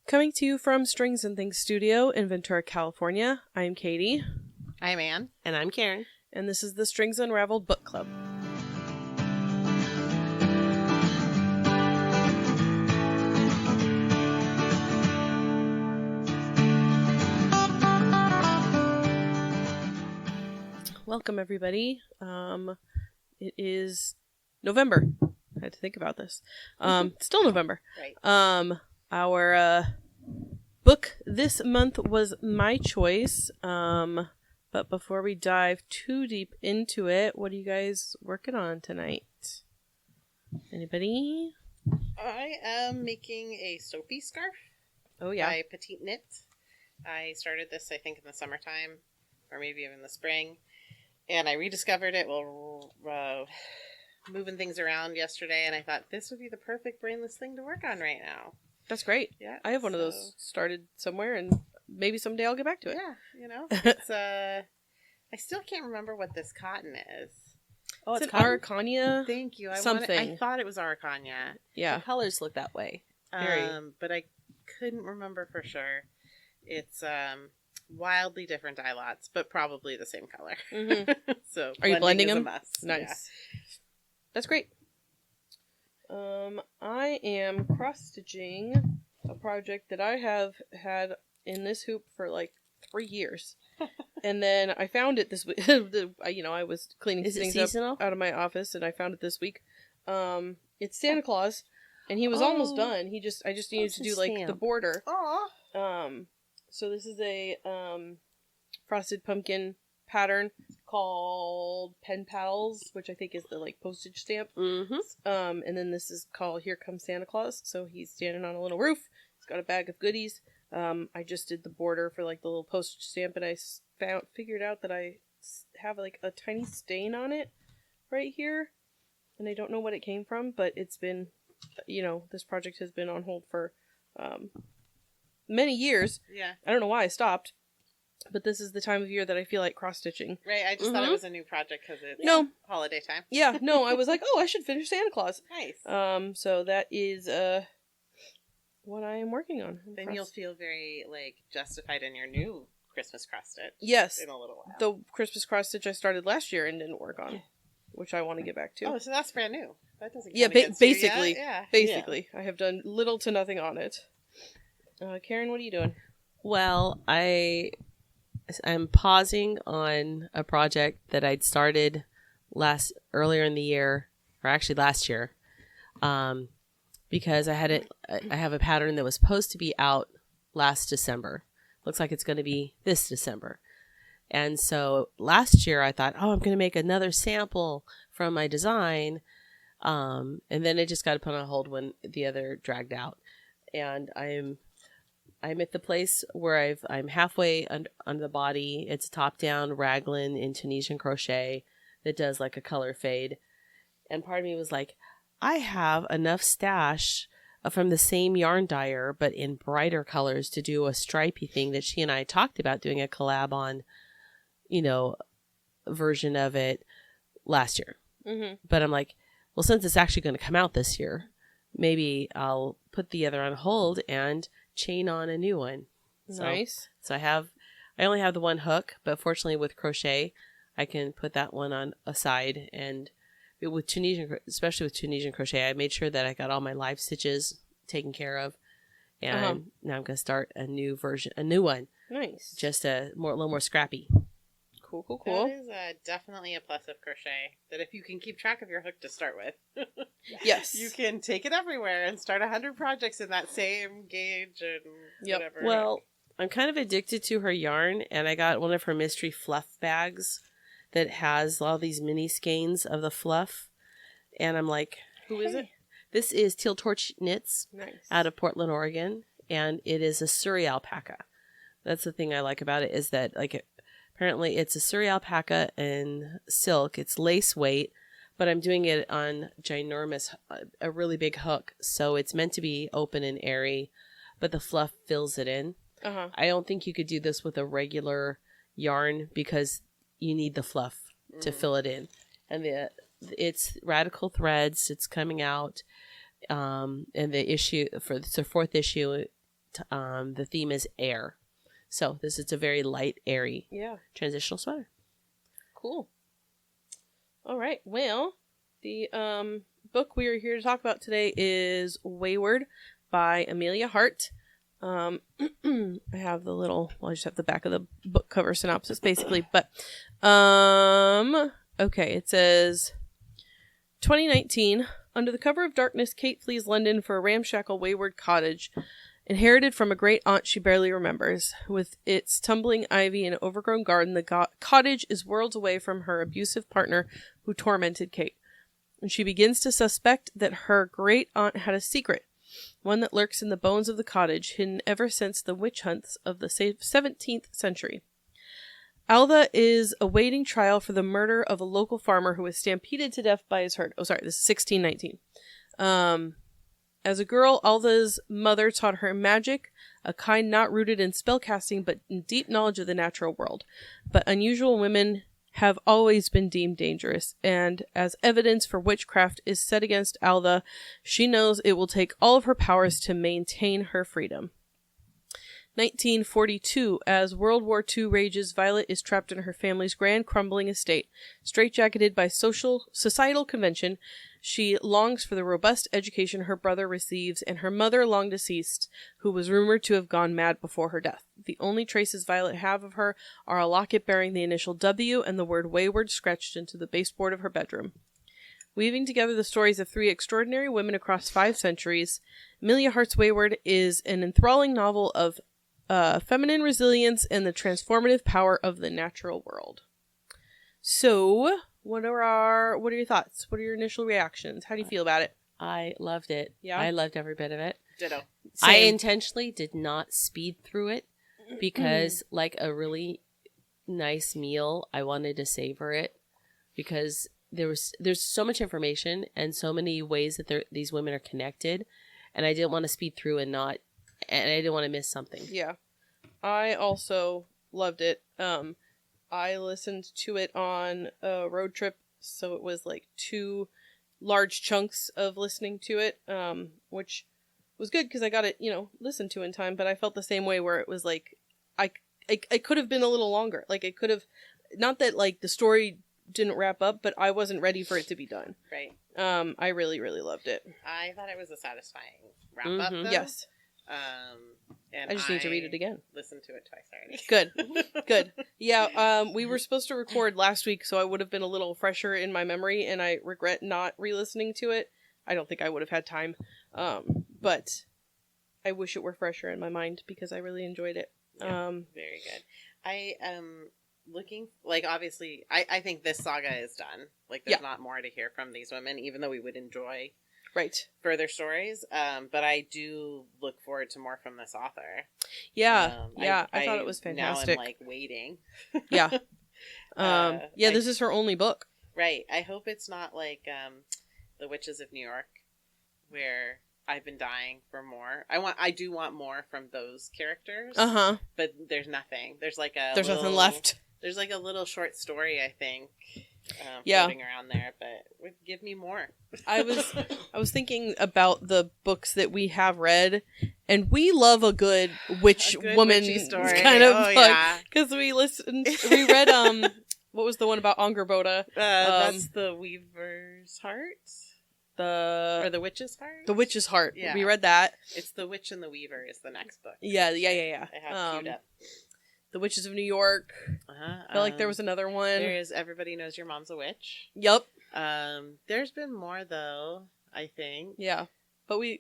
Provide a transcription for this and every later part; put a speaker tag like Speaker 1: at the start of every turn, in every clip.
Speaker 1: Coming to you from Strings and Things Studio in Ventura, California, I'm Katie.
Speaker 2: I'm Ann.
Speaker 3: And I'm Karin.
Speaker 1: And this is the Strings Unraveled Book Club. Welcome, everybody. It is November. I had to think about this. Still November.
Speaker 2: Right.
Speaker 1: Our book this month was My Choice. But before we dive too deep into it, what are you guys working on tonight? Anybody?
Speaker 2: I am making a soapy scarf.
Speaker 1: Oh, yeah.
Speaker 2: By Petite Knit. I started this, I think, in the summertime, or maybe even the spring. And I rediscovered it while moving things around yesterday, and I thought this would be the perfect brainless thing to work on right now.
Speaker 1: That's great.
Speaker 2: Yeah.
Speaker 1: I have one of those started somewhere, and maybe someday I'll get back to it.
Speaker 2: Yeah, it's I still can't remember what this cotton is.
Speaker 1: Oh, it's Araucania.
Speaker 2: Thank you.
Speaker 1: Something.
Speaker 2: I thought it was Araucania.
Speaker 1: Yeah.
Speaker 3: The colors look that way.
Speaker 2: But I couldn't remember for sure. It's wildly different dye lots, but probably the same color.
Speaker 1: Mm-hmm.
Speaker 2: So
Speaker 1: are you blending them?
Speaker 2: A must.
Speaker 1: Nice. Yeah. That's great. I am cross-stitching a project that I have had in this hoop for like 3 years. And then I found it this week. I was cleaning things up out of my office, and I found it this week. It's Santa Claus, and he was almost done. I just needed to do like the border.
Speaker 2: Aww.
Speaker 1: So this is a frosted pumpkin pattern called Pen Pals, which I think is the like postage stamp.
Speaker 3: Mm-hmm.
Speaker 1: And then this is called Here Comes Santa Claus. So he's standing on a little roof. He's got a bag of goodies. I just did the border for like the little postage stamp, and I figured out that I have like a tiny stain on it right here, and I don't know what it came from, but it's been, this project has been on hold for many years.
Speaker 2: Yeah.
Speaker 1: I don't know why I stopped, but this is the time of year that I feel like cross-stitching.
Speaker 2: Right, I just thought it was a new project because it's holiday time.
Speaker 1: Yeah, no, I was like, I should finish Santa Claus.
Speaker 2: Nice.
Speaker 1: So that is what I am working on.
Speaker 2: Then you'll feel very justified in your new Christmas cross-stitch.
Speaker 1: Yes.
Speaker 2: In a little while.
Speaker 1: The Christmas cross-stitch I started last year and didn't work on, which I want to get back to.
Speaker 2: Oh, so that's brand new. That doesn't
Speaker 1: basically.
Speaker 2: Yeah.
Speaker 1: Basically. I have done little to nothing on it. Karin, what are you doing?
Speaker 3: Well, I'm pausing on a project that I'd started earlier in the year, or actually last year, because I have a pattern that was supposed to be out last December. Looks like it's going to be this December. And so last year I thought, I'm going to make another sample from my design. And then it just got put on hold when the other dragged out. And I'm at the place where I'm halfway under the body. It's a top-down raglan in Tunisian crochet that does like a color fade. And part of me was like, I have enough stash from the same yarn dyer, but in brighter colors to do a stripy thing that she and I talked about doing a collab on, version of it last year.
Speaker 1: Mm-hmm.
Speaker 3: But I'm like, well, since it's actually going to come out this year, maybe I'll put the other on hold and chain on a new one.
Speaker 1: Nice.
Speaker 3: So I only have the one hook, but fortunately with crochet, I can put that one on a side. And especially with Tunisian crochet, I made sure that I got all my live stitches taken care of. And now I'm going to start a new one.
Speaker 1: Nice.
Speaker 3: Just a little more scrappy.
Speaker 1: Cool.
Speaker 2: That is definitely a plus of crochet. That if you can keep track of your hook to start with,
Speaker 1: yes,
Speaker 2: you can take it everywhere and start 100 projects in that same gauge and whatever.
Speaker 3: Well, I'm kind of addicted to her yarn, and I got one of her mystery fluff bags that has all these mini skeins of the fluff, and I'm like, who is it? This is Teal Torch Knits out of Portland, Oregon, and it is a Surrey alpaca. That's the thing I like about it, is that apparently it's a Surrey alpaca and silk. It's lace weight, but I'm doing it on a really big hook. So it's meant to be open and airy, but the fluff fills it in. I don't think you could do this with a regular yarn because you need the fluff to fill it in. And it's Radical Threads. It's coming out. And the issue it's the 4th issue the theme is air. So this is a very light, airy transitional sweater.
Speaker 1: Cool. All right. Well, the book we are here to talk about today is Weyward by Amelia Hart. I have the little, well, I just have the back of the book cover synopsis basically, but okay, it says 2019, under the cover of darkness, Kate flees London for a ramshackle wayward cottage inherited from a great aunt she barely remembers. With its tumbling ivy and overgrown garden, the cottage is worlds away from her abusive partner who tormented Kate. And she begins to suspect that her great aunt had a secret, one that lurks in the bones of the cottage, hidden ever since the witch hunts of the 17th century. Alva is awaiting trial for the murder of a local farmer who was stampeded to death by his herd. Oh, sorry, this is 1619. As a girl, Alva's mother taught her magic, a kind not rooted in spellcasting but in deep knowledge of the natural world. But unusual women have always been deemed dangerous, and as evidence for witchcraft is set against Alva, she knows it will take all of her powers to maintain her freedom. 1942, as World War II rages, Violet is trapped in her family's grand crumbling estate. Straitjacketed by societal convention, she longs for the robust education her brother receives, and her mother, long deceased, who was rumored to have gone mad before her death. The only traces Violet have of her are a locket bearing the initial W and the word Weyward scratched into the baseboard of her bedroom. Weaving together the stories of three extraordinary women across 5 centuries, Amelia Hart's Weyward is an enthralling novel of feminine resilience and the transformative power of the natural world. So, what are your thoughts? What are your initial reactions? How do you feel about it?
Speaker 3: I loved it.
Speaker 1: Yeah?
Speaker 3: I loved every bit of it.
Speaker 2: Ditto.
Speaker 3: I
Speaker 1: Same.
Speaker 3: intentionally did not speed through it because, like a really nice meal, I wanted to savor it because there's so much information and so many ways that these women are connected, and I didn't want to speed through and I didn't want to miss something.
Speaker 1: Yeah. I also loved it. I listened to it on a road trip, so it was like 2 large chunks of listening to it, which was good because I got it, listened to in time, but I felt the same way where it was like, I could have been a little longer. Like, it could have, not that, like, the story didn't wrap up, but I wasn't ready for it to be done.
Speaker 2: Right.
Speaker 1: I really, really loved it.
Speaker 2: I thought it was a satisfying wrap-up, though.
Speaker 1: Yes.
Speaker 2: And
Speaker 1: I just need to read it again.
Speaker 2: Listened to it twice already.
Speaker 1: Good. Yeah, we were supposed to record last week, so I would have been a little fresher in my memory, and I regret not re-listening to it. I don't think I would have had time. But I wish it were fresher in my mind because I really enjoyed it.
Speaker 2: Yeah, very good. I am looking, like, obviously, I think this saga is done. Like, there's not more to hear from these women, even though we would enjoy further stories. But I do look forward to more from this author.
Speaker 1: Yeah. I thought it was fantastic.
Speaker 2: Now I'm, like, waiting.
Speaker 1: Yeah. This is her only book.
Speaker 2: Right. I hope it's not like The Witches of New York, where I've been dying for more. I do want more from those characters. But there's nothing. There's nothing left. There's like a little short story, I think, floating around there, but give me more.
Speaker 1: I was thinking about the books that we have read, and we love a good woman story kind of book because we read what was the one about Angerboda?
Speaker 2: That's the Weaver's Heart. Or The Witch's Heart?
Speaker 1: The Witch's Heart.
Speaker 2: Yeah.
Speaker 1: We read that.
Speaker 2: It's The Witch and the Weaver is the next book.
Speaker 1: Yeah.
Speaker 2: I have queued up.
Speaker 1: The Witches of New York. I felt like there was another one.
Speaker 2: There is Everybody Knows Your Mom's a Witch.
Speaker 1: Yep.
Speaker 2: There's been more, though, I think.
Speaker 1: Yeah. But we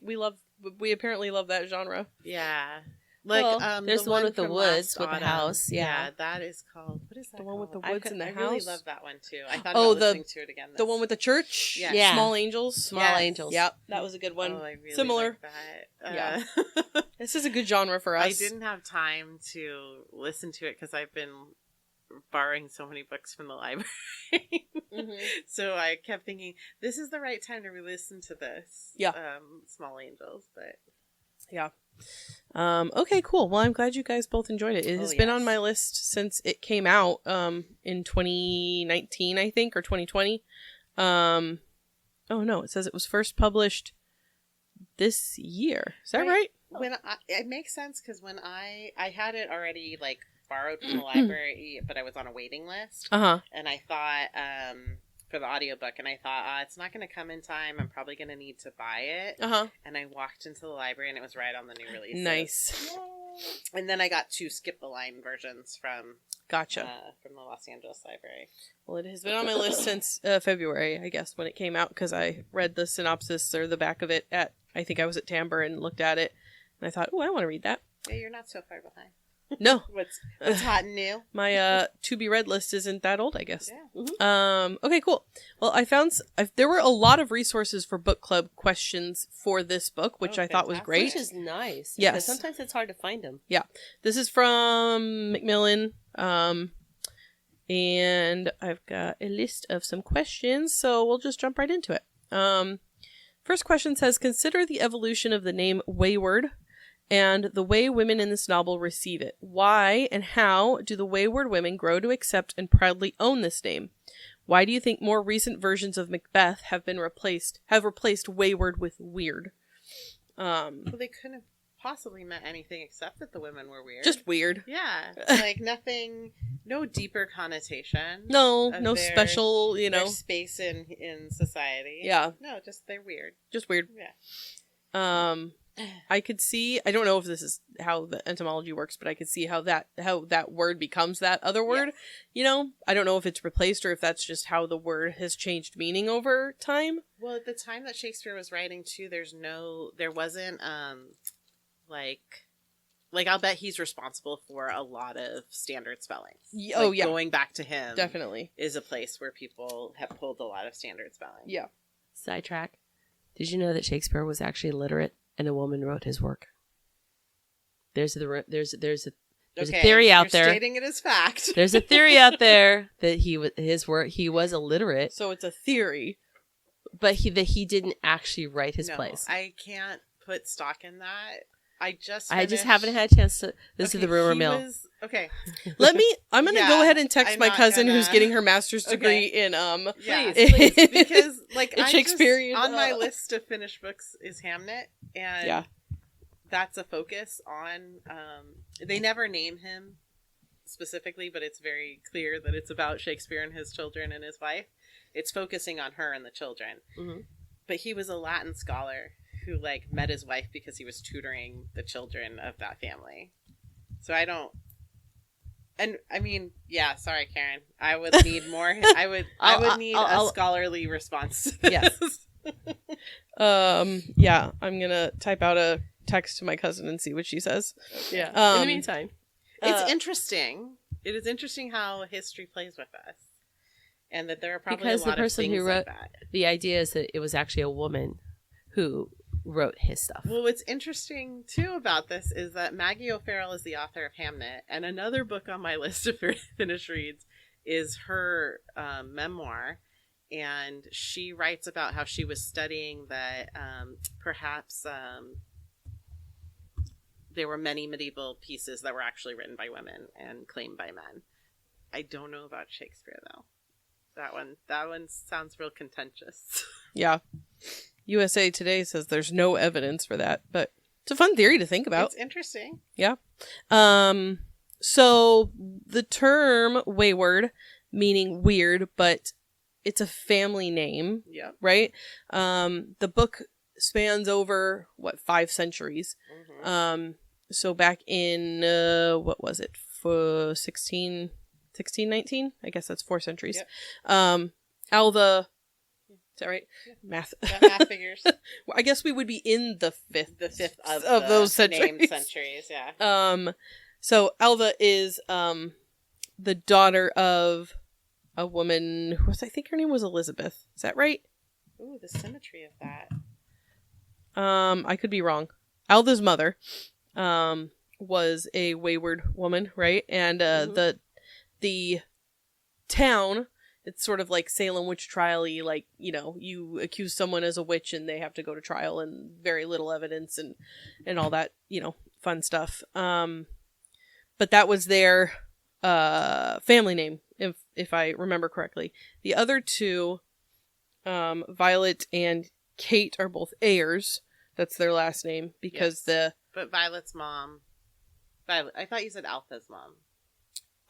Speaker 1: apparently love that genre.
Speaker 2: Yeah. Like,
Speaker 3: there's the one with the woods with the house. Yeah,
Speaker 2: that is called. What is that?
Speaker 1: The one with the
Speaker 2: called?
Speaker 1: woods and the house.
Speaker 2: I really love that one too. I thought about listening to it again.
Speaker 1: The one with the church.
Speaker 2: Yeah.
Speaker 1: Small Angels.
Speaker 3: Small Angels.
Speaker 1: Yep, that was a good one.
Speaker 2: Oh, I really
Speaker 1: Similar.
Speaker 2: like that.
Speaker 1: Yeah. This is a good genre for us.
Speaker 2: I didn't have time to listen to it because I've been borrowing so many books from the library. So I kept thinking, this is the right time to re-listen to this.
Speaker 1: Yeah.
Speaker 2: Small Angels, but
Speaker 1: yeah. Okay, cool. Well, I'm glad you guys both enjoyed it. It has been on my list since it came out in 2019, I think, or 2020. Oh no, it says it was first published this year. Is that right?
Speaker 2: It makes sense because when I had it already like borrowed from the library, but I was on a waiting list, and I thought for the audiobook, and I thought it's not going to come in time. I'm probably going to need to buy it. And I walked into the library, and it was right on the new release.
Speaker 3: Nice.
Speaker 2: And then I got 2 skip the line versions from from the Los Angeles library.
Speaker 3: Well, it has been on my list since February, I guess, when it came out, because I read the synopsis or the back of it I think I was at Timbre and looked at it, and I thought, oh, I want to read that.
Speaker 2: Yeah, you're not so far behind.
Speaker 3: No.
Speaker 2: What's hot and new?
Speaker 3: My to-be-read list isn't that old, I guess.
Speaker 2: Yeah.
Speaker 3: Okay, cool. Well, there were a lot of resources for book club questions for this book, which I thought was great.
Speaker 4: Which is nice.
Speaker 3: Yes.
Speaker 4: Because sometimes it's hard to find them.
Speaker 3: Yeah. This is from Macmillan, and I've got a list of some questions, so we'll just jump right into it. First question says, consider the evolution of the name Weyward and the way women in this novel receive it. Why and how do the Weyward women grow to accept and proudly own this name? Why do you think more recent versions of Macbeth have replaced Weyward with weird?
Speaker 2: Well, they couldn't have possibly meant anything except that the women were weird.
Speaker 3: Just weird.
Speaker 2: Yeah. Like nothing, no deeper connotation.
Speaker 3: No special,
Speaker 2: their space in society.
Speaker 3: Yeah.
Speaker 2: No, just they're weird.
Speaker 3: Just weird.
Speaker 2: Yeah.
Speaker 3: I could see, I don't know if this is how the etymology works, but I could see how that word becomes that other word.
Speaker 2: Yes.
Speaker 3: I don't know if it's replaced or if that's just how the word has changed meaning over time.
Speaker 2: Well, at the time that Shakespeare was writing too, there wasn't, like I'll bet he's responsible for a lot of standard spellings.
Speaker 3: Oh, yeah.
Speaker 2: Going back to him.
Speaker 3: Definitely.
Speaker 2: Is a place where people have pulled a lot of standard spelling.
Speaker 3: Yeah.
Speaker 4: Sidetrack. Did you know that Shakespeare was actually illiterate and a woman wrote his work? There's a theory out there.
Speaker 2: Stating it as fact.
Speaker 4: There's a theory out there that he was illiterate.
Speaker 3: So it's a theory,
Speaker 4: but he didn't actually write his plays.
Speaker 2: I can't put stock in that. I just
Speaker 4: haven't had a chance to. This is the rumor mill.
Speaker 2: Okay.
Speaker 3: I'm going to go ahead and text my cousin who's getting her master's degree in,
Speaker 2: please, because like
Speaker 3: Shakespearean.
Speaker 2: On my list of finished books is Hamnet, and that's a focus on, they never name him specifically, but it's very clear that it's about Shakespeare and his children and his wife. It's focusing on her and the children. Mm-hmm. But he was a Latin scholar who met his wife because he was tutoring the children of that family. So I don't, and I mean, sorry, Karin, I would need more. I would need a scholarly response.
Speaker 3: Yes. I'm gonna type out a text to my cousin and see what she says.
Speaker 4: Yeah. In the meantime,
Speaker 2: it's interesting. It is interesting how history plays with us, and that there are probably
Speaker 4: because
Speaker 2: a lot
Speaker 4: the person
Speaker 2: of things
Speaker 4: who wrote
Speaker 2: like that.
Speaker 4: The idea is that it was actually a woman who wrote his stuff.
Speaker 2: Well, what's interesting too about this is that Maggie O'Farrell is the author of Hamnet, and another book on my list of finished reads is her memoir, and she writes about how she was studying that perhaps there were many medieval pieces that were actually written by women and claimed by men. I don't know about Shakespeare though. That one sounds real contentious.
Speaker 3: Yeah. USA Today says there's no evidence for that, but it's a fun theory to think about.
Speaker 2: It's interesting.
Speaker 3: Yeah. So the term Weyward, meaning weird, but it's a family name.
Speaker 2: Yeah.
Speaker 3: Right? The book spans over 5 centuries. Mm-hmm. So back in what was it? For 1619? I guess that's 4 centuries. Yep. Alva, is that right?
Speaker 2: Yeah.
Speaker 3: Math.
Speaker 2: Yeah, math figures.
Speaker 3: I guess we would be in the fifth.
Speaker 2: The fifth
Speaker 3: of those centuries.
Speaker 2: Named centuries, yeah.
Speaker 3: So Alva is the daughter of a woman who I think her name was Elizabeth. Is that right?
Speaker 2: Ooh, the symmetry of that.
Speaker 3: I could be wrong. Alva's mother was a wayward woman, right? And mm-hmm. the town, it's sort of like Salem witch trial-y, you accuse someone as a witch and they have to go to trial and very little evidence and all that, fun stuff. But that was their family name, if I remember correctly. The other two, Violet and Kate, are both Ayers. That's their last name because the
Speaker 2: But Violet's mom. Violet. I thought you said Alpha's mom.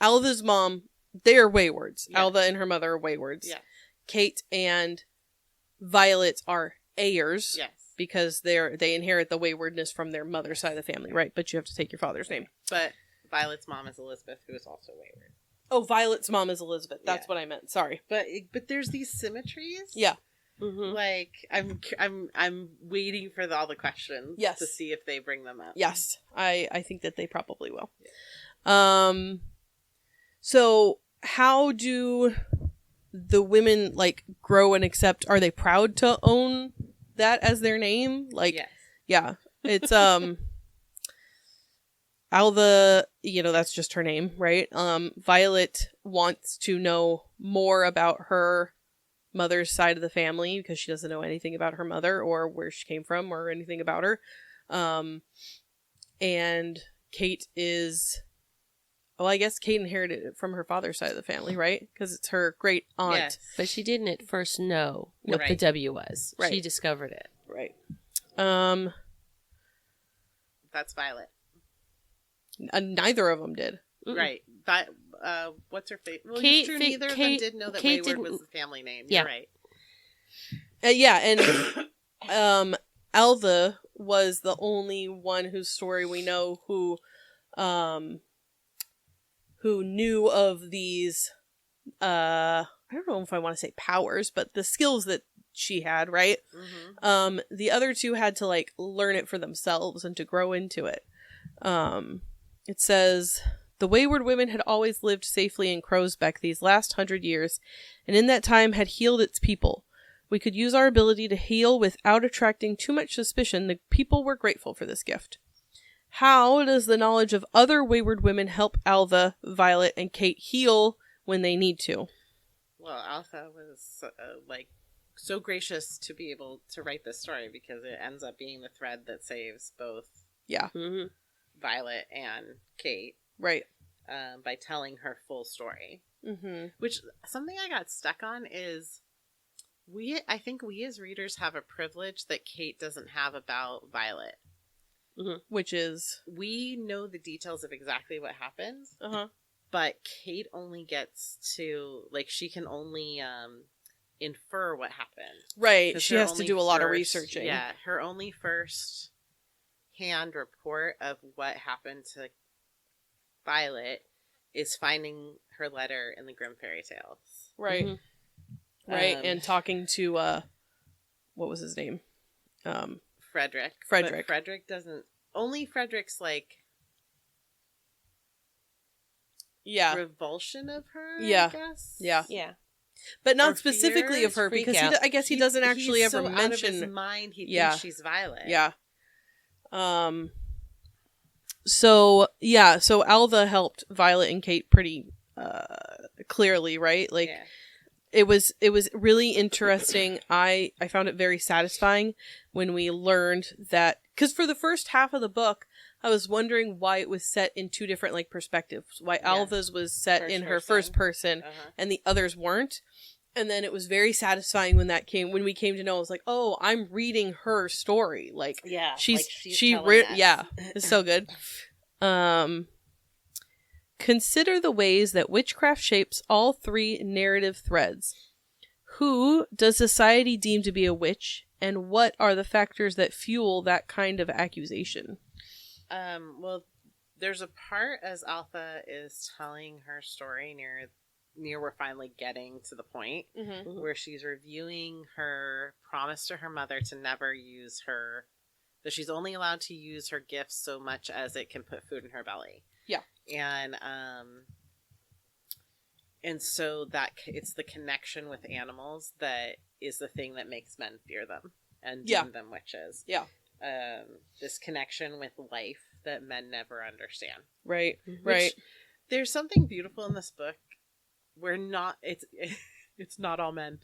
Speaker 1: Alva's mom, they are Waywards.
Speaker 2: Yeah.
Speaker 1: Alva and her mother are Waywards.
Speaker 2: Yeah.
Speaker 1: Kate and Violet are Ayers.
Speaker 2: Yes.
Speaker 1: Because they inherit the waywardness from their mother's side of the family, right? But you have to take your father's name.
Speaker 2: But Violet's mom is Elizabeth, who is also wayward.
Speaker 1: Oh, Violet's mom is Elizabeth. That's
Speaker 2: Yeah.
Speaker 1: what I meant. Sorry.
Speaker 2: But there's these symmetries.
Speaker 1: Yeah.
Speaker 3: Mm-hmm.
Speaker 2: Like I'm waiting for all the questions.
Speaker 1: Yes.
Speaker 2: To see if they bring them up.
Speaker 1: Yes. I think that they probably will. So how do the women like grow and accept? Are they proud to own that as their name? Like,
Speaker 2: Yes.
Speaker 1: yeah, it's Alva, that's just her name, right? Violet wants to know more about her mother's side of the family because she doesn't know anything about her mother or where she came from or anything about her. And Kate is, well, I guess Kate inherited it from her father's side of the family, right? Because it's her great aunt.
Speaker 2: Yes.
Speaker 3: But she didn't at first know what the
Speaker 2: Right.
Speaker 3: W was.
Speaker 1: Right.
Speaker 3: She discovered it.
Speaker 1: Right.
Speaker 2: That's Violet.
Speaker 1: Neither of them did.
Speaker 3: Mm-mm.
Speaker 2: Right. What's her face? Well,
Speaker 3: Kate
Speaker 2: it's true.
Speaker 3: fi-
Speaker 2: Neither of them
Speaker 3: Kate-
Speaker 2: did know that
Speaker 3: Kate
Speaker 2: Weyward was
Speaker 3: didn't-
Speaker 2: the family name.
Speaker 3: Yeah.
Speaker 2: You're right.
Speaker 1: Yeah, and Alva was the only one whose story we know who knew of these I don't know if I want to say powers, but the skills that she had, right?
Speaker 2: Mm-hmm.
Speaker 1: The other two had to like learn it for themselves and to grow into it. It says the Wayward women had always lived safely in Crowsbeck these last 100 years, and in that time had healed its people. We could use our ability to heal without attracting too much suspicion. The people were grateful for this gift. How does the knowledge of other Wayward women help Alva, Violet, and Kate heal when they need to?
Speaker 2: Well, Alpha was so gracious to be able to write this story because it ends up being the thread that saves both
Speaker 1: Yeah,
Speaker 3: Mm-hmm.
Speaker 2: Violet and Kate
Speaker 1: right.
Speaker 2: by telling her full story.
Speaker 1: Mm-hmm.
Speaker 2: Which something I got stuck on is I think we as readers have a privilege that Kate doesn't have about Violet.
Speaker 1: Which is...
Speaker 2: We know the details of exactly what happened,
Speaker 1: Uh-huh.
Speaker 2: but Kate only gets to she can only infer what happened.
Speaker 1: Right,
Speaker 2: 'Cause
Speaker 1: she
Speaker 2: her
Speaker 1: has to
Speaker 2: only
Speaker 1: do a lot of
Speaker 2: first-
Speaker 1: researching.
Speaker 2: Yeah, her only first hand report of what happened to Violet is finding her letter in the Grimm fairy tales.
Speaker 1: Right.
Speaker 3: Mm-hmm.
Speaker 1: Right,
Speaker 2: Um,
Speaker 1: and talking to, what was his name?
Speaker 2: Frederick.
Speaker 1: Frederick.
Speaker 2: But Frederick doesn't... Only Frederick's,
Speaker 1: Yeah.
Speaker 2: revulsion of her,
Speaker 1: Yeah.
Speaker 2: I guess?
Speaker 1: Yeah.
Speaker 3: Yeah.
Speaker 1: But not
Speaker 2: Or
Speaker 1: specifically of her,
Speaker 3: freak
Speaker 1: because
Speaker 3: out.
Speaker 1: I guess he doesn't actually
Speaker 2: he's
Speaker 1: ever
Speaker 2: so
Speaker 1: mention...
Speaker 2: out of his mind, he
Speaker 1: Yeah.
Speaker 2: thinks she's Violet.
Speaker 1: Yeah. So Alva helped Violet and Kate pretty clearly, right? Like
Speaker 2: Yeah.
Speaker 1: it was really interesting. I found it very satisfying when we learned that, because for the first half of the book I was wondering why it was set in two different like perspectives. Why
Speaker 2: Yeah.
Speaker 1: Alva's was set
Speaker 2: First
Speaker 1: in her
Speaker 2: person.
Speaker 1: first person
Speaker 2: Uh-huh.
Speaker 1: and the others weren't. And then it was very satisfying when we came to know, I was like, oh, I'm reading her story. Like,
Speaker 2: Yeah.
Speaker 1: she's
Speaker 2: telling us.
Speaker 1: yeah, it's so good. Consider the ways that witchcraft shapes all three narrative threads. Who does society deem to be a witch, and what are the factors that fuel that kind of accusation?
Speaker 2: Well, there's a part as Alpha is telling her story near we're finally getting to the point
Speaker 1: Mm-hmm.
Speaker 2: where she's reviewing her promise to her mother to never use that she's only allowed to use her gifts so much as it can put food in her belly.
Speaker 1: Yeah.
Speaker 2: And so that it's the connection with animals that is the thing that makes men fear them and deem
Speaker 1: Yeah.
Speaker 2: them witches.
Speaker 1: Yeah.
Speaker 2: This connection with life that men never understand.
Speaker 1: Right,
Speaker 2: Which,
Speaker 1: right.
Speaker 2: there's something beautiful in this book where it's not all men.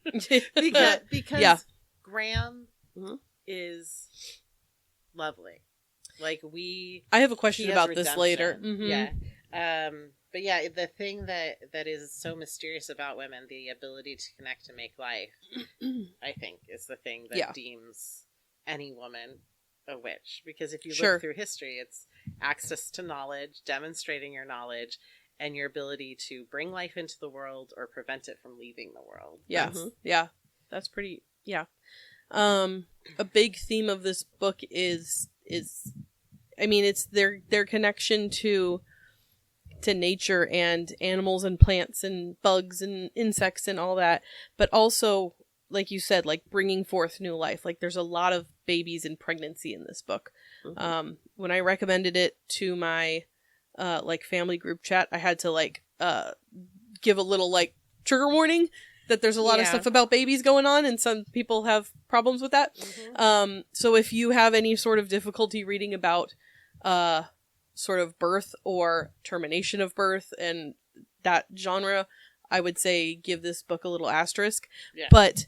Speaker 2: because
Speaker 1: Yeah.
Speaker 2: Graham
Speaker 3: Mhm.
Speaker 2: is lovely.
Speaker 1: I have a question
Speaker 2: he has
Speaker 1: about this later.
Speaker 2: redemption.
Speaker 1: Mhm.
Speaker 2: Yeah. But yeah, the thing that is so mysterious about women, the ability to connect to make life, I think, is the thing that
Speaker 1: Yeah.
Speaker 2: deems any woman a witch, because if you
Speaker 1: Sure.
Speaker 2: look through history, it's access to knowledge, demonstrating your knowledge, and your ability to bring life into the world or prevent it from leaving the world.
Speaker 1: Yeah.
Speaker 3: Mhm.
Speaker 1: Yeah. That's pretty, yeah. A big theme of this book is I mean, it's their connection to nature and animals and plants and bugs and insects and all that, but also, like you said, like bringing forth new life. Like there's a lot of babies and pregnancy in this book.
Speaker 3: Mhm.
Speaker 1: When I recommended it to my like family group chat, I had to like give a little like trigger warning that there's a lot of
Speaker 2: Yeah.
Speaker 1: stuff about babies going on, and some people have problems with that. So if you have any sort of difficulty reading about sort of birth or termination of birth and that genre, I would say give this book a little asterisk.
Speaker 2: Yeah.
Speaker 1: But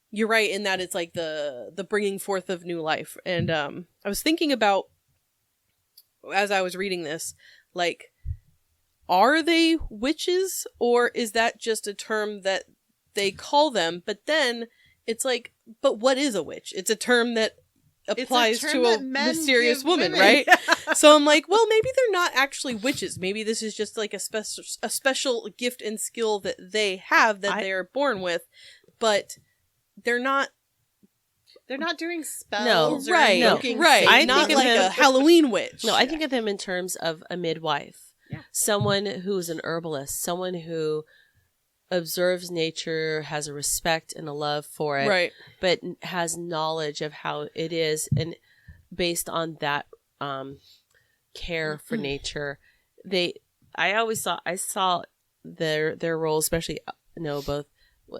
Speaker 1: you're right in that it's like the bringing forth of new life. And I was thinking about, as I was reading this, like, are they witches, or is that just a term that they call them? But then it's like, but what is a witch? It's a term that applies to a mysterious woman, right? So I'm like, well, maybe they're not actually witches. Maybe this is just like a special gift and skill that they have that they are born with, but they're not.
Speaker 2: They're not doing spells.
Speaker 3: No,
Speaker 2: or
Speaker 1: Right,
Speaker 2: invoking
Speaker 1: right.
Speaker 3: I
Speaker 2: Satan.
Speaker 1: Not
Speaker 3: think of
Speaker 1: like
Speaker 3: them-
Speaker 1: a Halloween witch.
Speaker 3: No, I think of them in terms of a midwife.
Speaker 2: Yeah.
Speaker 3: Someone who's an herbalist, someone who observes nature, has a respect and a love for it,
Speaker 1: Right.
Speaker 3: but has knowledge of how it is, and based on that care for nature, I saw their role, especially both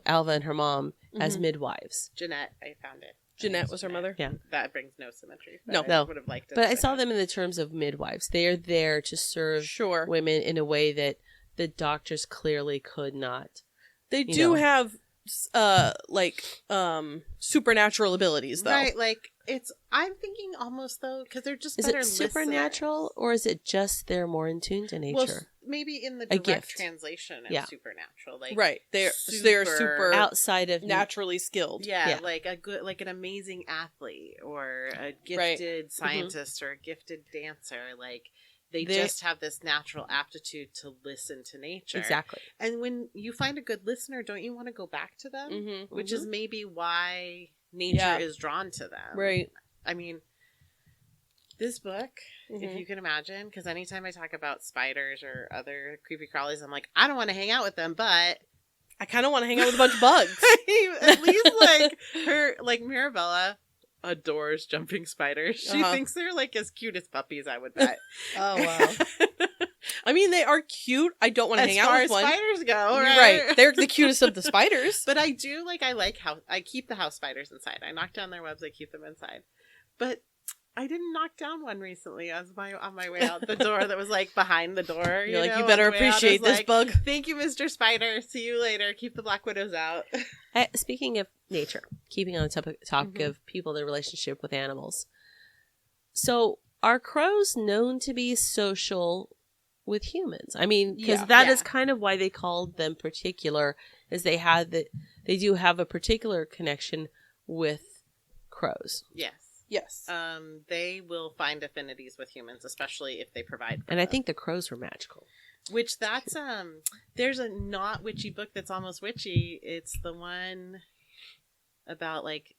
Speaker 3: Alva and her mom, as midwives.
Speaker 2: Jeanette, I found it.
Speaker 1: Jeanette was her mother.
Speaker 3: Yeah.
Speaker 2: That brings no symmetry.
Speaker 1: No.
Speaker 2: I would have liked it.
Speaker 3: But I
Speaker 2: if
Speaker 3: saw
Speaker 2: had.
Speaker 3: them in the terms of midwives. They are there to serve
Speaker 1: Sure.
Speaker 3: women in a way that the doctors clearly could not.
Speaker 1: They
Speaker 3: you
Speaker 1: do
Speaker 3: know.
Speaker 1: have supernatural abilities, though.
Speaker 2: Right, like I'm thinking almost though, because they're just
Speaker 3: Is
Speaker 2: better
Speaker 3: it supernatural,
Speaker 2: listeners.
Speaker 3: or is it just they're more in tune to nature?
Speaker 2: Well, maybe in the
Speaker 3: A
Speaker 2: direct
Speaker 3: gift.
Speaker 2: translation of
Speaker 3: Yeah.
Speaker 2: supernatural, like
Speaker 1: Right. They're super
Speaker 3: Outside of
Speaker 1: naturally skilled.
Speaker 2: yeah,
Speaker 3: Yeah.
Speaker 2: like an amazing athlete or a gifted scientist or a gifted dancer. Like they
Speaker 1: They're-
Speaker 2: just have this natural aptitude to listen to nature.
Speaker 3: exactly.
Speaker 2: And when you find a good listener, don't you want to go back to them?
Speaker 1: Mm-hmm.
Speaker 2: Which is maybe why nature
Speaker 1: Yeah.
Speaker 2: is drawn to them.
Speaker 1: Right.
Speaker 2: I mean, this book, if
Speaker 1: Mhm.
Speaker 2: you can imagine, because anytime I talk about spiders or other creepy crawlies, I'm like, I don't want to hang out with them, but
Speaker 1: I kind of want to hang out with a bunch of bugs.
Speaker 2: at least Mirabella adores jumping spiders. She
Speaker 1: Uh-huh.
Speaker 2: thinks they're like as cute as puppies, I would bet.
Speaker 1: Oh, wow. I mean, they are cute. I don't want to
Speaker 2: As
Speaker 1: hang out
Speaker 2: far
Speaker 1: with
Speaker 2: as
Speaker 1: one.
Speaker 2: spiders go,
Speaker 1: You're
Speaker 2: right?
Speaker 1: right. They're the cutest of the spiders.
Speaker 2: But I do I like how I keep the house spiders inside. I knock down their webs, I keep them inside. But I didn't knock down one recently on my way out the door that was like behind the door.
Speaker 1: You're like,
Speaker 2: know,
Speaker 1: you
Speaker 2: on
Speaker 1: better
Speaker 2: the way out. I
Speaker 1: appreciate
Speaker 2: was
Speaker 1: this
Speaker 2: like,
Speaker 1: bug.
Speaker 2: Thank you, Mr. Spider. See you later. Keep the black widows out.
Speaker 3: Speaking of nature, keeping on the topic
Speaker 2: Mhm.
Speaker 3: of people, their relationship with animals. So, are crows known to be social with humans? I mean, because
Speaker 1: Yeah.
Speaker 3: that is
Speaker 2: Yeah.
Speaker 3: kind of why they called them particular, is they do have a particular connection with crows.
Speaker 2: Yes.
Speaker 1: Yes.
Speaker 2: They will find affinities with humans, especially if they provide. For
Speaker 3: And I
Speaker 2: them.
Speaker 3: think the crows were magical.
Speaker 2: Which that's there's a not witchy book that's almost witchy. It's the one about like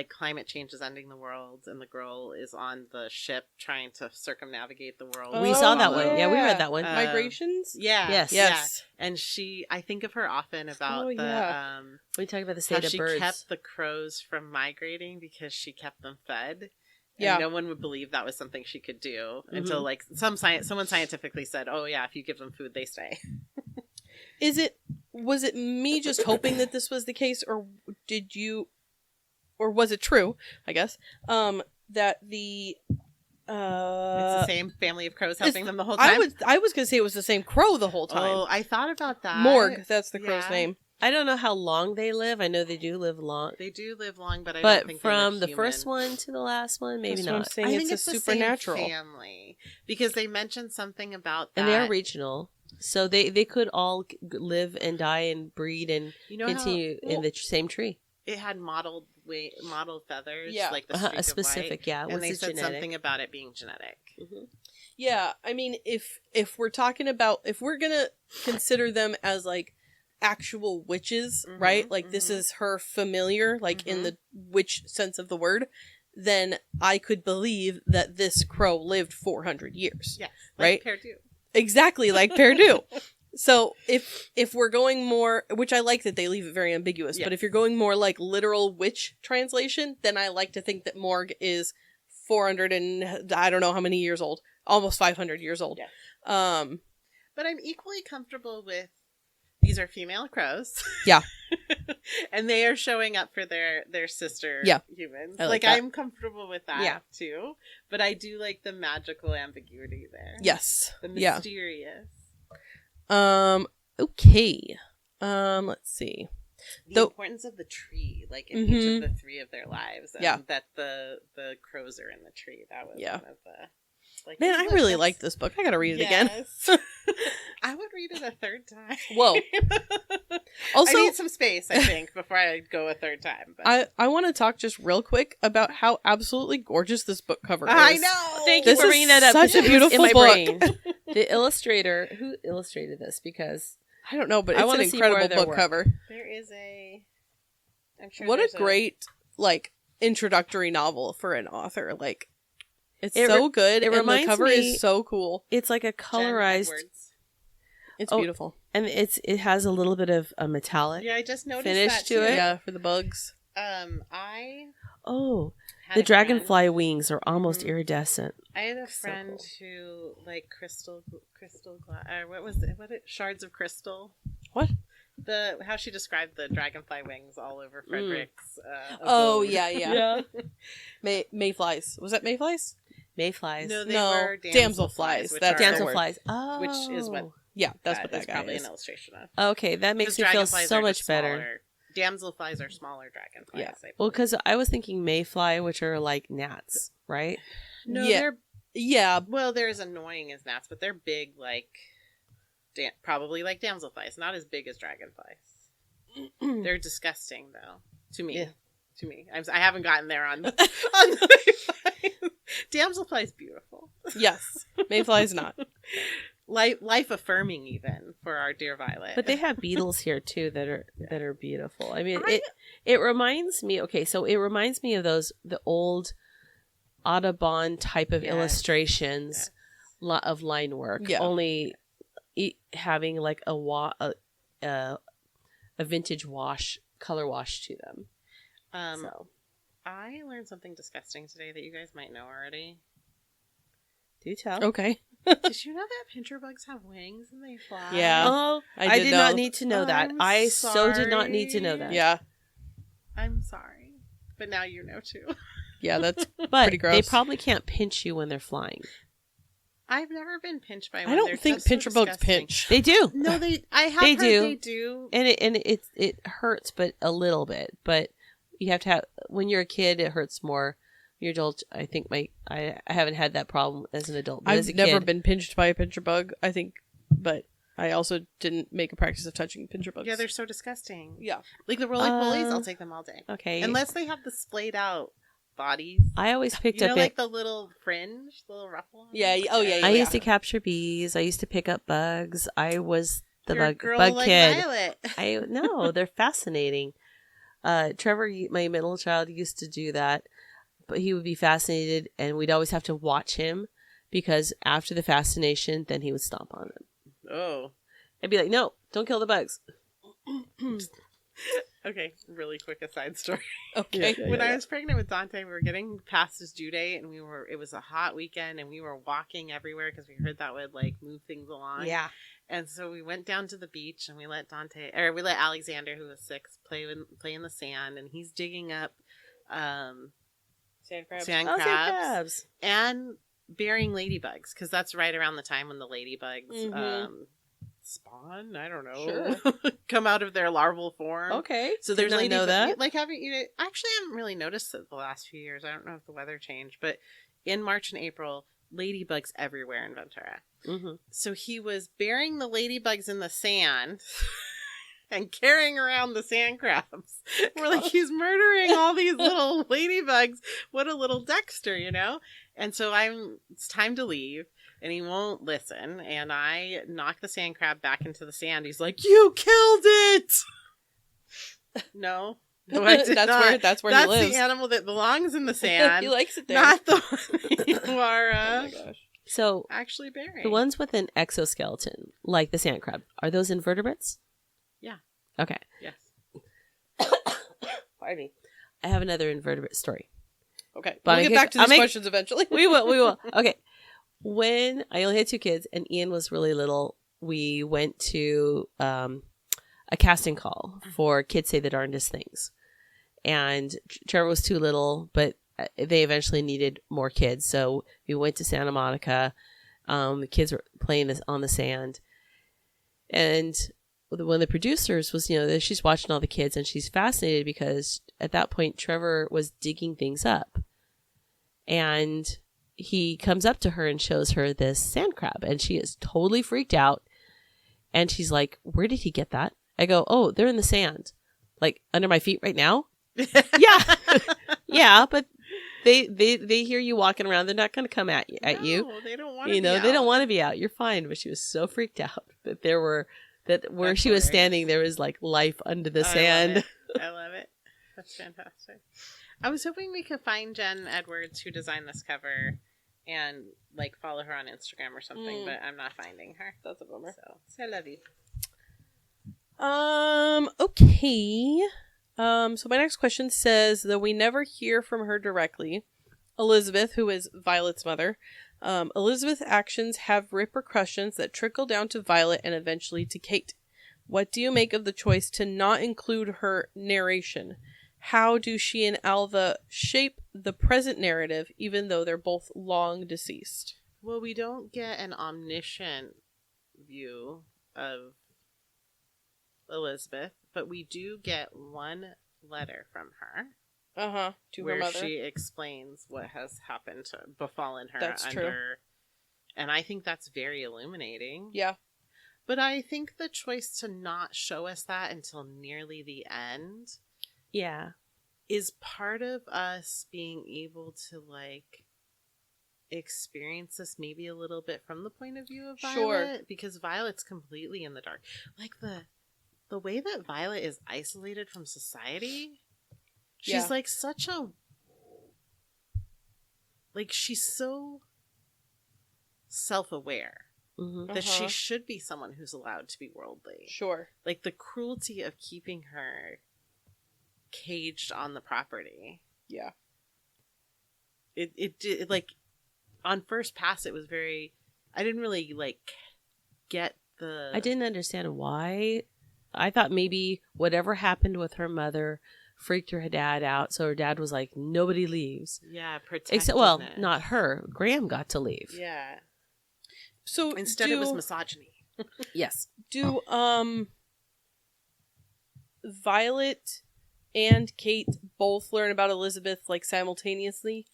Speaker 2: climate change is ending the world, and the girl is on the ship trying to circumnavigate the world.
Speaker 3: We
Speaker 1: Oh,
Speaker 3: saw that one. Yeah, we
Speaker 1: yeah.
Speaker 3: read that one.
Speaker 1: Migrations?
Speaker 2: Yeah.
Speaker 3: Yes.
Speaker 1: Yes.
Speaker 2: Yeah. And I think of her often about
Speaker 1: Oh,
Speaker 2: the
Speaker 1: yeah.
Speaker 3: We talked about the
Speaker 2: how
Speaker 3: state of
Speaker 2: she
Speaker 3: birds.
Speaker 2: kept the crows from migrating because she kept them fed.
Speaker 1: Yeah.
Speaker 2: And no one would believe that was something she could do
Speaker 3: Mm-hmm.
Speaker 2: until like someone scientifically said, "Oh yeah, if you give them food, they stay."
Speaker 1: Was it me just hoping that this was the case, or was it true, I guess, that the
Speaker 2: It's the same family of crows helping them the whole time.
Speaker 1: I was gonna say it was the same crow the whole time.
Speaker 2: Oh, I thought about that.
Speaker 1: Morgue, that's the crow's
Speaker 2: Yeah.
Speaker 1: name.
Speaker 3: I don't know how long they live. I know they do live long.
Speaker 2: They do live long, but I don't
Speaker 3: But
Speaker 2: think
Speaker 3: from
Speaker 2: they
Speaker 3: the
Speaker 2: live
Speaker 3: first
Speaker 2: human.
Speaker 3: one to the last one, maybe
Speaker 1: That's what I'm
Speaker 3: not.
Speaker 1: saying.
Speaker 2: I
Speaker 1: It's
Speaker 2: think
Speaker 1: a
Speaker 2: it's the
Speaker 1: supernatural.
Speaker 2: same family because they mentioned something about that.
Speaker 3: And they are regional. So they could all live and die and breed and
Speaker 2: you know
Speaker 3: continue
Speaker 2: how,
Speaker 3: in the same tree.
Speaker 2: it had modeled mottled feathers,
Speaker 1: Yeah.
Speaker 2: like the streak
Speaker 3: A
Speaker 2: of
Speaker 3: specific,
Speaker 2: white,
Speaker 3: yeah.
Speaker 2: and
Speaker 3: What's
Speaker 2: they
Speaker 3: the
Speaker 2: said
Speaker 3: genetic?
Speaker 2: something about it being genetic.
Speaker 1: Yeah, I mean, if we're talking about, if we're gonna consider them as like actual witches,
Speaker 2: Mhm,
Speaker 1: right? Like this
Speaker 2: mhm.
Speaker 1: is her familiar, like in
Speaker 2: Mhm.
Speaker 1: the witch sense of the word, then I could believe that this crow lived 400 years.
Speaker 2: Yes,
Speaker 1: Right?
Speaker 2: Perdue.
Speaker 1: Exactly like Perdue. So if we're going more, which I like that they leave it very ambiguous, but
Speaker 2: Yes.
Speaker 1: if you're going more like literal witch translation, then I like to think that Morg is 400 and I don't know how many years old, almost 500 years old.
Speaker 2: Yes.
Speaker 1: Um,
Speaker 2: But I'm equally comfortable with these are female crows.
Speaker 1: Yeah.
Speaker 2: And they are showing up for their sister
Speaker 1: Yeah.
Speaker 2: humans.
Speaker 1: I like that.
Speaker 2: I'm comfortable with that
Speaker 3: Yeah.
Speaker 2: too. But I do like the magical ambiguity there.
Speaker 1: yes.
Speaker 2: The
Speaker 1: Yeah.
Speaker 2: mysterious.
Speaker 1: Okay. Let's see.
Speaker 2: The
Speaker 1: Though-
Speaker 2: importance of the tree, like in each
Speaker 1: Mhm.
Speaker 2: of the three of their lives. And
Speaker 1: Yeah.
Speaker 2: that the crows are in the tree. That was
Speaker 1: Yeah.
Speaker 2: one of the like,
Speaker 1: Man,
Speaker 2: oh,
Speaker 1: I
Speaker 2: look,
Speaker 1: really
Speaker 2: that's-
Speaker 1: like this book. I gotta read it again.
Speaker 2: Yes. I would read it a third time.
Speaker 1: Whoa. Also,
Speaker 2: I need some space, I think, before I go a third time. But
Speaker 1: I want to talk just real quick about how absolutely gorgeous this book cover is.
Speaker 2: I know.
Speaker 3: Thank you
Speaker 1: This
Speaker 3: for
Speaker 1: is
Speaker 3: bringing that up.
Speaker 1: such
Speaker 3: 'cause
Speaker 1: a
Speaker 3: it was in
Speaker 1: beautiful
Speaker 3: my
Speaker 1: book.
Speaker 3: brain. The illustrator who illustrated this, because
Speaker 1: I don't know, but
Speaker 3: I
Speaker 1: it's an
Speaker 3: wanna see more of
Speaker 1: incredible
Speaker 3: their
Speaker 1: book
Speaker 3: work.
Speaker 1: cover.
Speaker 2: There is a. I'm sure.
Speaker 1: What a
Speaker 2: there's
Speaker 1: great like introductory novel for an author. Like it's
Speaker 3: It
Speaker 1: so good,
Speaker 3: it
Speaker 1: and the
Speaker 3: reminds
Speaker 1: cover
Speaker 3: me-
Speaker 1: is so cool.
Speaker 3: it's like a
Speaker 2: Jen
Speaker 3: colorized,
Speaker 2: Edwards.
Speaker 1: It's
Speaker 3: Oh,
Speaker 1: beautiful.
Speaker 3: and it has a little bit of a metallic.
Speaker 2: Yeah, I just noticed
Speaker 3: Finish
Speaker 2: that
Speaker 3: to
Speaker 2: too.
Speaker 3: it.
Speaker 1: Yeah, for the bugs.
Speaker 2: I
Speaker 3: Oh,
Speaker 2: had
Speaker 3: the
Speaker 2: a friend-
Speaker 3: dragonfly wings are almost
Speaker 2: Mhm.
Speaker 3: iridescent.
Speaker 2: I had a
Speaker 3: So
Speaker 2: friend
Speaker 3: cool.
Speaker 2: who like crystal what was it? Shards of crystal.
Speaker 1: What?
Speaker 2: How she described the dragonfly wings all over Frederick's.
Speaker 1: Oh
Speaker 2: abode.
Speaker 1: yeah. Mayflies. Was that mayflies?
Speaker 3: Mayflies.
Speaker 2: No, they
Speaker 1: No,
Speaker 2: were
Speaker 1: damselflies.
Speaker 2: which
Speaker 1: That's
Speaker 2: are-
Speaker 1: the word.
Speaker 3: Damselflies. Oh,
Speaker 2: Which is what
Speaker 1: Yeah, that's what that
Speaker 2: is
Speaker 1: guy
Speaker 2: probably
Speaker 1: is.
Speaker 2: an illustration of.
Speaker 3: Okay, that makes
Speaker 2: 'Cause
Speaker 3: me feel
Speaker 2: dragonflies
Speaker 3: so
Speaker 2: are
Speaker 3: much
Speaker 2: just
Speaker 3: better.
Speaker 2: smaller. Damselflies are smaller dragonflies.
Speaker 1: Yeah.
Speaker 2: I
Speaker 3: Well,
Speaker 2: believe.
Speaker 3: because I was thinking mayfly, which are like gnats, right?
Speaker 2: no,
Speaker 1: Yeah.
Speaker 2: they're
Speaker 1: Yeah,
Speaker 2: they're as annoying as gnats, but they're big, like probably like damselflies, not as big as dragonflies. They're disgusting, though, to me.
Speaker 1: Yeah.
Speaker 2: To me, I haven't gotten there on the mayflies. Damselflies beautiful,
Speaker 1: yes. Mayflies not.
Speaker 2: life affirming, even for our dear Violet.
Speaker 3: But they have beetles here too that are beautiful. I mean, it reminds me. Okay, so it reminds me of the old Audubon type of
Speaker 2: Yes.
Speaker 3: illustrations of line work.
Speaker 1: Yeah.
Speaker 3: Only having like a vintage color wash to them. So
Speaker 2: I learned something disgusting today that you guys might know already.
Speaker 3: do tell.
Speaker 1: Okay.
Speaker 2: Did you know that pincher bugs have wings and they fly?
Speaker 1: Yeah.
Speaker 3: Oh,
Speaker 1: I
Speaker 3: I
Speaker 1: did
Speaker 3: did
Speaker 1: know.
Speaker 3: not need to know that.
Speaker 2: I'm
Speaker 3: I so did not need to know
Speaker 2: sorry.
Speaker 3: that.
Speaker 1: Yeah.
Speaker 2: I'm sorry, but now you know too.
Speaker 1: Yeah, that's
Speaker 3: But
Speaker 1: Pretty gross.
Speaker 3: they probably can't pinch you when they're flying.
Speaker 2: I've never been pinched by one.
Speaker 1: I don't
Speaker 2: They're
Speaker 1: think
Speaker 2: just so
Speaker 1: pincher bugs
Speaker 2: disgusting.
Speaker 1: pinch.
Speaker 3: They do.
Speaker 2: No, I have
Speaker 3: They
Speaker 2: heard
Speaker 3: do.
Speaker 2: they do.
Speaker 3: And it hurts, but a little bit. But you have to have, when you're a kid, it hurts more. When you're adult, I think I haven't had that problem as an adult. But as a
Speaker 1: I've never
Speaker 3: kid,
Speaker 1: been pinched by a pincher bug, I think, but I also didn't make a practice of touching pincher bugs.
Speaker 2: Yeah, they're so disgusting.
Speaker 1: Yeah.
Speaker 2: Like the roly-polies, I'll take them all day.
Speaker 3: okay.
Speaker 2: Unless they have the splayed out bodies.
Speaker 3: I always picked
Speaker 2: You know,
Speaker 3: up
Speaker 2: like
Speaker 3: it.
Speaker 2: the little fringe, the little ruffle on
Speaker 1: Yeah,
Speaker 2: it?
Speaker 1: oh, yeah,
Speaker 3: I
Speaker 1: yeah.
Speaker 3: used to capture bees. I used to pick up bugs. I was the
Speaker 2: You're a
Speaker 3: bug
Speaker 2: girl
Speaker 3: bug
Speaker 2: like
Speaker 3: kid.
Speaker 2: Violet.
Speaker 3: No, they're fascinating. Trevor, my middle child, used to do that, but he would be fascinated, and we'd always have to watch him because after the fascination, then he would stomp on them.
Speaker 2: Oh.
Speaker 3: I'd be like, "No, don't kill the bugs."
Speaker 2: Okay, really quick aside story.
Speaker 1: Okay.
Speaker 2: When I was pregnant with Dante, we were getting past his due date, and it was a hot weekend, and we were walking everywhere because we heard that would like move things along.
Speaker 3: Yeah.
Speaker 2: And so we went down to the beach, and we let Alexander, who was 6, play in the sand, and he's digging up
Speaker 1: Sand crabs.
Speaker 2: sand
Speaker 3: Oh,
Speaker 2: crabs
Speaker 3: sand crabs.
Speaker 2: and burying ladybugs, because that's right around the time when the ladybugs
Speaker 1: Mhm.
Speaker 2: spawn. I don't know,
Speaker 1: Sure.
Speaker 2: come out of their larval form.
Speaker 1: Okay.
Speaker 2: So
Speaker 1: Did
Speaker 2: there's
Speaker 1: not know that.
Speaker 2: Like haven't you? Actually, I haven't really noticed it the last few years. I don't know if the weather changed, but in March and April, ladybugs everywhere in Ventura.
Speaker 3: Mm-hmm.
Speaker 2: So he was burying the ladybugs in the sand. and carrying around the sand crabs. We're like, he's murdering all these little ladybugs. What a little Dexter, you know? And so it's time to leave, and he won't listen. And I knock the sand crab back into the sand. He's like, "You killed it!" No, I did not.
Speaker 1: That's where
Speaker 2: That's
Speaker 1: he lives.
Speaker 2: the animal that belongs in the sand.
Speaker 1: He likes it there.
Speaker 2: Not the one you are
Speaker 1: Oh my gosh.
Speaker 4: So
Speaker 2: actually burying.
Speaker 4: the ones with an exoskeleton, like the sand crab, are those invertebrates?
Speaker 2: Yeah.
Speaker 4: Okay.
Speaker 2: Yes.
Speaker 1: Pardon me.
Speaker 4: I have another invertebrate story.
Speaker 1: Okay.
Speaker 4: But
Speaker 1: We'll get back to these questions eventually.
Speaker 4: We will. Okay. When I only had 2 kids and Ian was really little, we went to a casting call for Kids Say the Darndest Things. And Trevor was too little, but they eventually needed more kids. So we went to Santa Monica. The kids were playing this on the sand. And one of the producers was, she's watching all the kids and she's fascinated because at that point, Trevor was digging things up. And he comes up to her and shows her this sand crab. And she is totally freaked out. And she's like, "Where did he get that?" I go, "Oh, they're in the sand. Like under my feet right now." Yeah. Yeah, but they hear you walking around. They're not going to come at you.
Speaker 2: No, they don't want to be
Speaker 4: They
Speaker 2: out.
Speaker 4: don't want to be out. You're fine. But she was so freaked out that where
Speaker 2: That's
Speaker 4: she was
Speaker 2: hilarious.
Speaker 4: standing, there was like life under the sand.
Speaker 2: I love it. That's fantastic. I was hoping we could find Jen Edwards, who designed this cover, and like follow her on Instagram or something, but I'm not finding her.
Speaker 1: That's a bummer.
Speaker 2: So I love you.
Speaker 1: Okay. So my next question says, though we never hear from her directly, Elizabeth, who is Violet's mother, Elizabeth's actions have repercussions that trickle down to Violet and eventually to Kate. What do you make of the choice to not include her narration? How do she and Alva shape the present narrative, even though they're both long deceased?
Speaker 2: Well, we don't get an omniscient view of Elizabeth, but we do get one letter from her.
Speaker 1: To
Speaker 2: where
Speaker 1: her mother.
Speaker 2: she explains what has happened to befallen her.
Speaker 1: That's true.
Speaker 2: And I think that's very illuminating.
Speaker 1: Yeah.
Speaker 2: But I think the choice to not show us that until nearly the end
Speaker 4: Yeah.
Speaker 2: is part of us being able to experience this maybe a little bit from the point of view of Violet.
Speaker 1: Sure.
Speaker 2: Because Violet's completely in the dark. Like the way that Violet is isolated from society, she's
Speaker 1: Yeah.
Speaker 2: such a she's so self-aware
Speaker 4: Mm-hmm.
Speaker 2: that she should be someone who's allowed to be worldly.
Speaker 1: Sure.
Speaker 2: Like the cruelty of keeping her caged on the property.
Speaker 1: Yeah.
Speaker 2: It did on first pass it was very, I didn't really get the,
Speaker 4: I didn't understand why. I thought maybe whatever happened with her mother freaked her dad out, so her dad was like, "Nobody leaves."
Speaker 2: protectiveness.
Speaker 4: Except, well, not her. Graham got to leave.
Speaker 2: Yeah.
Speaker 1: So
Speaker 2: Instead it was misogyny.
Speaker 4: Yes.
Speaker 1: Do Violet and Kate both learn about Elizabeth simultaneously?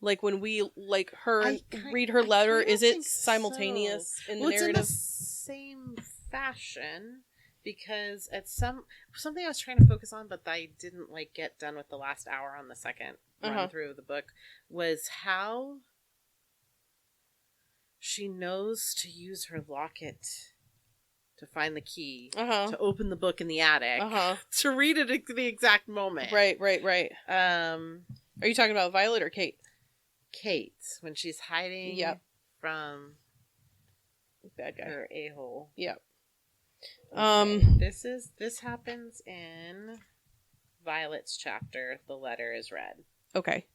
Speaker 1: Like when we read her letter, is it simultaneous in the
Speaker 2: It's in
Speaker 1: narrative?
Speaker 2: the same fashion because at something I was trying to focus on, but I didn't get done with the last hour on the second run through of the book, was how she knows to use her locket to find the key to open the book in the attic to read it at the exact moment.
Speaker 1: Right. Are you talking about Violet or Kate?
Speaker 2: Kate, when she's hiding from
Speaker 1: Bad guy.
Speaker 2: her a-hole.
Speaker 1: Yep.
Speaker 2: This happens in Violet's chapter. The letter is read.
Speaker 1: Okay.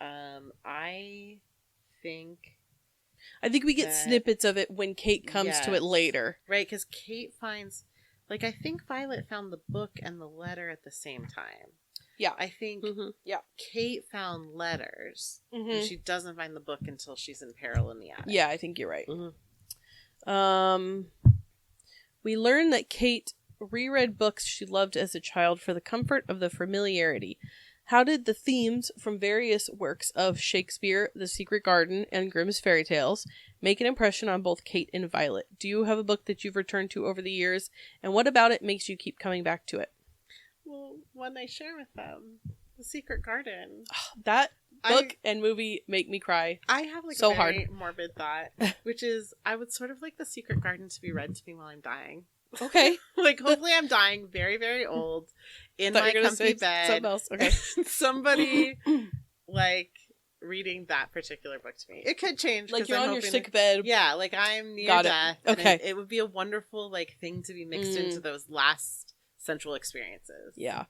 Speaker 2: I think
Speaker 1: we get snippets of it when Kate comes to it later.
Speaker 2: Right, because Kate finds, I think Violet found the book and the letter at the same time.
Speaker 1: Yeah.
Speaker 2: I think Kate found letters, and she doesn't find the book until she's in peril in the attic.
Speaker 1: Yeah, I think you're right.
Speaker 2: Mm-hmm.
Speaker 1: We learn that Kate reread books she loved as a child for the comfort of the familiarity. How did the themes from various works of Shakespeare, The Secret Garden, and Grimm's Fairy Tales make an impression on both Kate and Violet? Do you have a book that you've returned to over the years, and what about it makes you keep coming back to it?
Speaker 2: Well, one I share with them, The Secret Garden.
Speaker 1: That book and movie make me cry.
Speaker 2: I have like
Speaker 1: So
Speaker 2: a very morbid thought, which is I would sort of like The Secret Garden to be read to me while I'm dying.
Speaker 1: Okay.
Speaker 2: Like, hopefully I'm dying very, very old in my comfy bed.
Speaker 1: Something else. Okay.
Speaker 2: Somebody, like, reading that particular book to me. It could change.
Speaker 1: Like,
Speaker 2: 'cause
Speaker 1: you're
Speaker 2: I'm
Speaker 1: on your
Speaker 2: hoping
Speaker 1: sick bed.
Speaker 2: Yeah, like, I'm near
Speaker 1: Got it.
Speaker 2: death.
Speaker 1: Okay.
Speaker 2: And it would be a wonderful, like, thing to be mixed into those last central experiences.
Speaker 1: Yeah.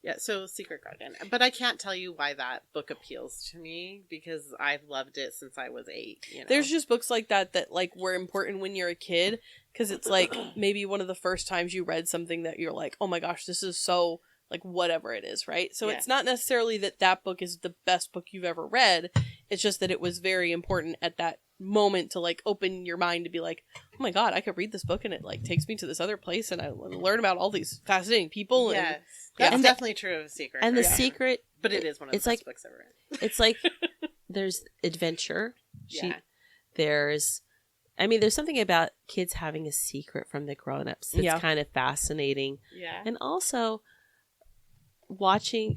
Speaker 2: Yeah, so Secret Garden. But I can't tell you why that book appeals to me, because I've loved it since I was 8. You know?
Speaker 1: There's just books like that like were important when you're a kid, because it's like maybe one of the first times you read something that you're like, oh my gosh, this is so like whatever it is, right? So it's not necessarily that book is the best book you've ever read. It's just that it was very important at that moment to like open your mind to be like, oh my god, I could read this book and it like takes me to this other place and I learn about all these fascinating people.
Speaker 2: Yes.
Speaker 1: And
Speaker 2: That's definitely true of Secret
Speaker 4: And the
Speaker 2: Garden.
Speaker 4: secret,
Speaker 2: But it is one of the
Speaker 4: it's
Speaker 2: best
Speaker 4: like-
Speaker 2: books I've ever read.
Speaker 4: it's like there's adventure.
Speaker 2: Yeah.
Speaker 4: There's something about kids having a secret from the grown-ups that's kind of fascinating.
Speaker 2: Yeah.
Speaker 4: And also watching